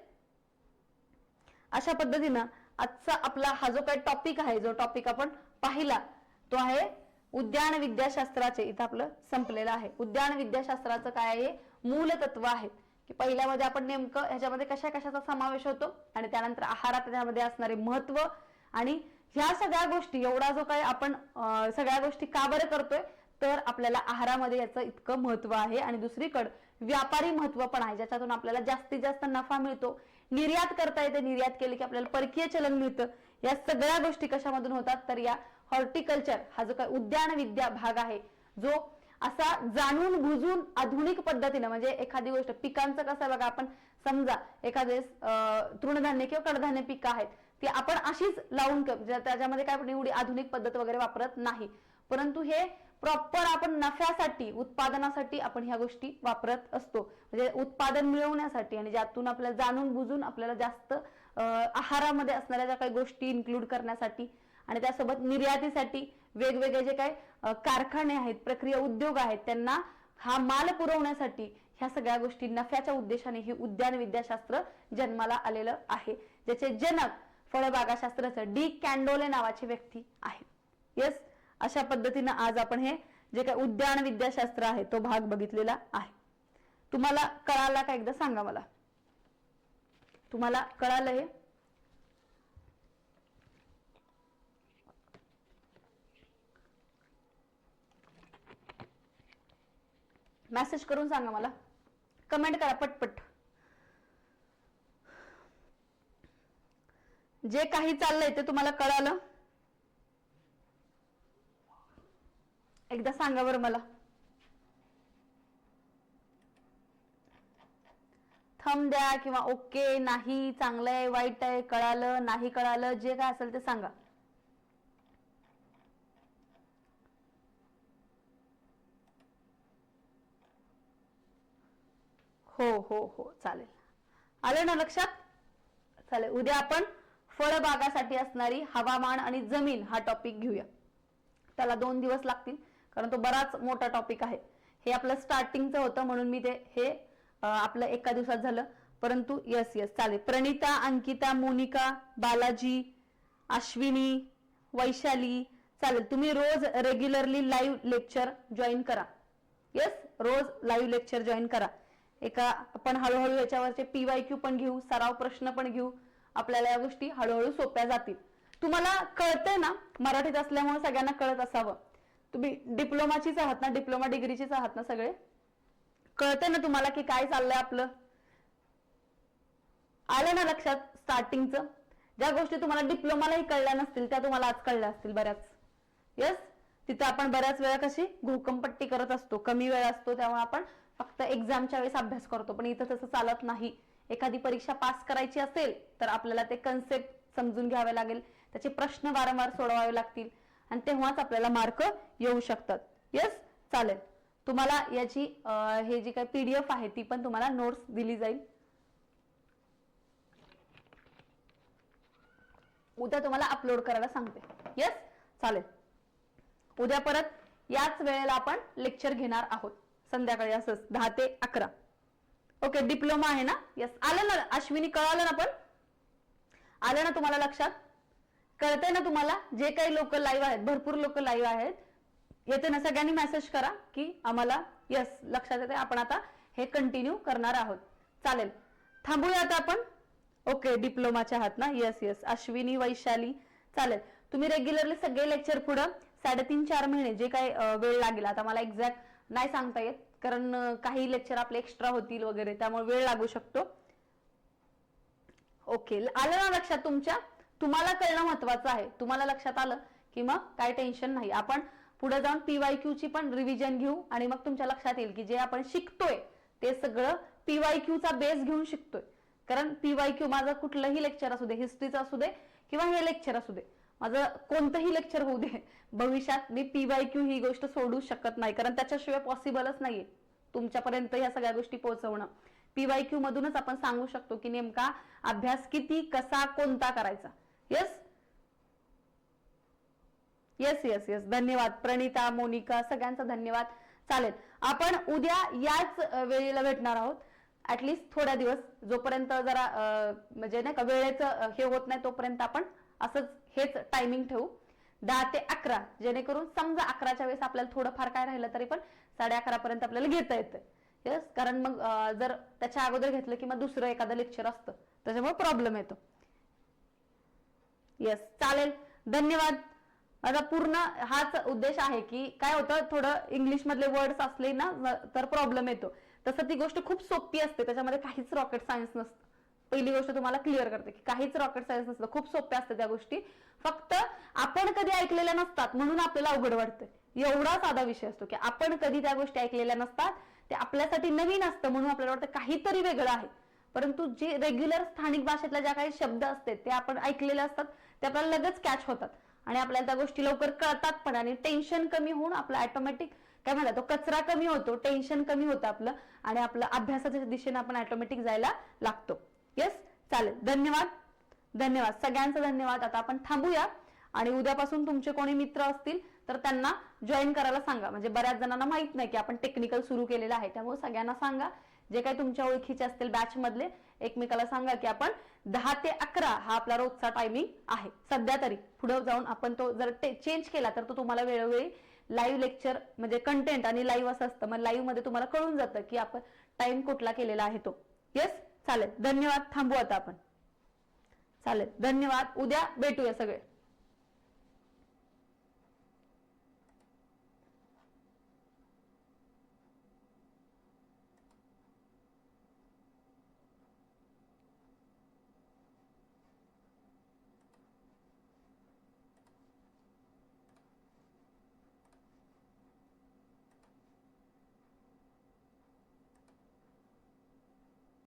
अशा पद्धतीनं आजचा आपला हा जो काही टॉपिक आहे, जो टॉपिक आपण पाहिला तो आहे उद्यान विद्याशास्त्राचे. इथं आपलं संपलेलं आहे. उद्यान विद्याशास्त्राचं काय आहे, मूलतत्व आहे की पहिल्यामध्ये आपण नेमकं ह्याच्यामध्ये कशा कशाचा समावेश होतो आणि त्यानंतर आहारात त्याच्यामध्ये असणारे महत्व, आणि ह्या सगळ्या गोष्टी, एवढा जो काही आपण सगळ्या गोष्टी का बरं करतोय, तर आपल्याला आहारामध्ये याचं इतकं महत्व आहे. आणि दुसरीकडे व्यापारी महत्व पण आहे, ज्याच्यातून आपल्याला जास्तीत जास्त नफा मिळतो, निर्यात करता येते, निर्यात केली की आपल्याला परकीय चलन मिळतं. या सगळ्या गोष्टी कशामधून होतात, तर या हॉर्टिकल्चर हा जो काही उद्यान विद्या भाग आहे, जो असा जाणून बुजून आधुनिक पद्धतीने, म्हणजे एखादी गोष्ट पिकांचं कसं बघा, आपण समजा एखादे तृणधान्य किंवा कडधान्य पिकं आहेत ती आपण अशीच लावून, त्याच्यामध्ये काय पण एवढी आधुनिक पद्धत वगैरे वापरत नाही, परंतु हे प्रॉपर आपण नफ्यासाठी, उत्पादनासाठी आपण ह्या गोष्टी वापरत असतो, म्हणजे उत्पादन मिळवण्यासाठी, आणि ज्यातून आपल्याला जाणून बुजून आपल्याला जास्त आहारामध्ये असणाऱ्या ज्या काही गोष्टी इन्क्लूड करण्यासाठी, आणि त्यासोबत निर्यातीसाठी वेगवेगळे जे काही कारखाने आहेत, प्रक्रिया उद्योग आहेत, त्यांना हा माल पुरवण्यासाठी ह्या सगळ्या गोष्टी नफ्याच्या उद्देशाने हे उद्यान विद्याशास्त्र जन्माला आलेलं आहे, ज्याचे जनक फळबागाशास्त्राचं डी कॅन्डोले नावाची व्यक्ती आहे. यस, अशा पद्धतीनं आज आपण हे जे काही उद्यान विद्याशास्त्र आहे तो भाग बघितलेला आहे. तुम्हाला कळाला का एकदा सांगा मला. तुम्हाला कळालं हे? मेसेज करून सांगा मला, कमेंट करा पटपट. जे काही चाललंय ते तुम्हाला कळालं? एकदा सांगा बरं मला. थंब द्या किंवा ओके, नाही, चांगलं आहे, वाईट आहे, कळालं, नाही कळालं, जे काय असेल ते सांगा. हो हो हो चालेल. आलं ना लक्षात? चालेल. उद्या आपण फळबागासाठी असणारी हवामान आणि जमीन हा टॉपिक घेऊया. त्याला 2 दिवस लागतील कारण तो बराच मोठा टॉपिक आहे. हे आपलं स्टार्टिंगचं होतं म्हणून मी हे आपलं एका दिवसात झालं. परंतु यस चालेल. प्रणिता, अंकिता, मोनिका, बालाजी, अश्विनी, वैशाली, चालेल. तुम्ही रोज रेग्युलरली लाईव्ह लेक्चर जॉईन करा. यस, रोज लाईव्ह लेक्चर जॉईन करा. आपण हळूहळू याच्यावरचे PYQ पण घेऊ, सराव प्रश्न पण घेऊ. आपल्याला या गोष्टी हळूहळू सोप्या जातील. तुम्हाला कळतंय ना, मराठीत असल्यामुळे सगळ्यांना कळत असावं. तुम्ही डिप्लोमाचीच आहात ना, डिप्लोमा डिग्रीचीच आहात ना सगळे? कळतंय ना तुम्हाला की काय चाललंय आपलं? आलं ना लक्षात स्टार्टिंगचं? ज्या गोष्टी तुम्हाला डिप्लोमालाही कळल्या नसतील त्या तुम्हाला आज कळल्या असतील बऱ्याच. यस, तिथे आपण बऱ्याच वेळा कशी घोकंपट्टी करत असतो, कमी वेळ असतो त्यामुळे आपण फक्त एक्झामच्या वेळेस अभ्यास करतो. पण इथं तसं चालत नाही. एखादी परीक्षा पास करायची असेल तर आपल्याला ते कन्सेप्ट समजून घ्यावे लागेल, त्याचे प्रश्न वारंवार सोडवावे लागतील आणि तेव्हाच आपल्याला मार्क येऊ शकतात. यस, चालेल. तुम्हाला याची हे जी काही PDF आहे ती पण तुम्हाला नोट्स दिली जाईल. उद्या तुम्हाला अपलोड करायला सांगते. यस, चालेल. उद्या परत याच वेळेला आपण लेक्चर घेणार आहोत संध्याकाळी, असंच 10 ते 11. ओके, डिप्लोमा आहे ना? यस, आलं ना अश्विनी? कळालं ना? पण आलं ना तुम्हाला लक्षात? कळतंय ना तुम्हाला? जे काही लोक लाईव्ह आहेत, भरपूर लोक लाईव्ह आहेत, येते ना, सगळ्यांनी मेसेज करा की आम्हाला यस लक्षात येते. आपण आता हे कंटिन्यू करणार आहोत. चालेल, थांबूया आता आपण. ओके, डिप्लोमाच्या आहात ना? यस, अश्विनी, वैशाली, चालेल. तुम्ही रेग्युलरली सगळे लेक्चर पुढं 3.5-4 महिने जे काही वेळ लागेल, आता मला एक्झॅक्ट नाही सांगता येत कारण काही लेक्चर आपले एक्स्ट्रा होतील वगैरे, त्यामुळे वेळ लागू शकतो. ओके, आलं ना लक्षात तुमच्या? तुम्हाला कळणं महत्वाचं आहे. तुम्हाला लक्षात आलं की मग काय टेन्शन नाही. आपण पुढे जाऊन PYQ ची पण रिव्हिजन घेऊ आणि मग तुमच्या लक्षात येईल की जे आपण शिकतोय ते सगळं PYQ चा बेस घेऊन शिकतोय. कारण PYQ माझं कुठलंही लेक्चर असू दे, हिस्ट्रीचं असू दे किंवा हे लेक्चर असू दे, माझं कोणतंही लेक्चर होऊ दे, भविष्यात मी PYQ ही गोष्ट सोडू शकत नाही कारण त्याच्याशिवाय पॉसिबलच नाहीये तुमच्यापर्यंत ह्या सगळ्या गोष्टी पोहोचवणं. PYQ मधूनच आपण सांगू शकतो की नेमका अभ्यास किती, कसा, कोणता करायचा. यस, धन्यवाद प्रणिता, मोनिका, सगळ्यांचा धन्यवाद. चालेल, आपण उद्या याच वेळेला भेटणार आहोत. ऍटलिस्ट थोड्या दिवस, जोपर्यंत जरा म्हणजे नाही का वेळेचं हे होत नाही तोपर्यंत आपण असंच हेच टायमिंग ठेवू 10 ते 11, जेणेकरून समजा 11च्या वेळेस आपल्याला थोडंफार काय राहिलं तरी पण 11:30 पर्यंत आपल्याला घेता येतं. यस, कारण मग जर त्याच्या अगोदर घेतलं की मग दुसरं एखादं लेक्चर असतं, त्याच्यामुळे प्रॉब्लेम येतो. यस, चालेल, धन्यवाद. माझा पूर्ण हाच उद्देश आहे की काय होतं, थोडं इंग्लिश मधले वर्ड्स असले ना तर प्रॉब्लेम येतो. तसं ती गोष्ट खूप सोपी असते, त्याच्यामध्ये काहीच रॉकेट सायन्स नसतं. पहिली गोष्ट तुम्हाला क्लिअर करते की काहीच रॉकेट सायन्स नसतं, खूप सोप्या असतात त्या गोष्टी. फक्त आपण कधी ऐकलेल्या नसतात म्हणून आपल्याला अवघड वाटतं. एवढा साधा विषय असतो की आपण कधी त्या गोष्टी ऐकलेल्या नसतात, ते आपल्यासाठी नवीन असतं म्हणून आपल्याला वाटतं काहीतरी वेगळं आहे. परंतु जे रेग्युलर स्थानिक भाषेतल्या ज्या काही शब्द असतात ते आपण ऐकलेले असतात, ते आपल्याला लगेच कॅच होतात आणि आपल्याला त्या गोष्टी लवकर कळतात पण. आणि टेन्शन कमी होऊन आपलं ऑटोमॅटिक काय म्हणतात, तो कचरा कमी होतो, टेन्शन कमी होतं आपलं आणि आपलं अभ्यासाच्या दिशेने आपण ऑटोमॅटिक जायला लागतो. यस, चालेल, धन्यवाद सगळ्यांचा धन्यवाद. आता आपण थांबूया आणि उद्यापासून तुमचे कोणी मित्र असतील तर त्यांना जॉईन करायला सांगा. म्हणजे बऱ्याच जणांना माहित नाही की आपण टेक्निकल सुरू केलेलं आहे, त्यामुळे सगळ्यांना सांगा. जे काही तुमच्या ओळखीचे असतील बॅच मधले एकमेकाला सांगा की आपण 10 ते 11 हा आपला रोजचा टायमिंग आहे सध्या तरी. पुढे जाऊन आपण तो जर चेंज केला तर तो तुम्हाला वेळोवेळी लाईव्ह लेक्चर म्हणजे कंटेंट आणि लाईव्ह असं असतं, मग लाईव्ह मध्ये तुम्हाला कळून जातं की आपण टाइम कुठला केलेला आहे तो. यस, चालेल, धन्यवाद. थांबू आता आपण. चालेल, धन्यवाद. उद्या भेटूया सगळे.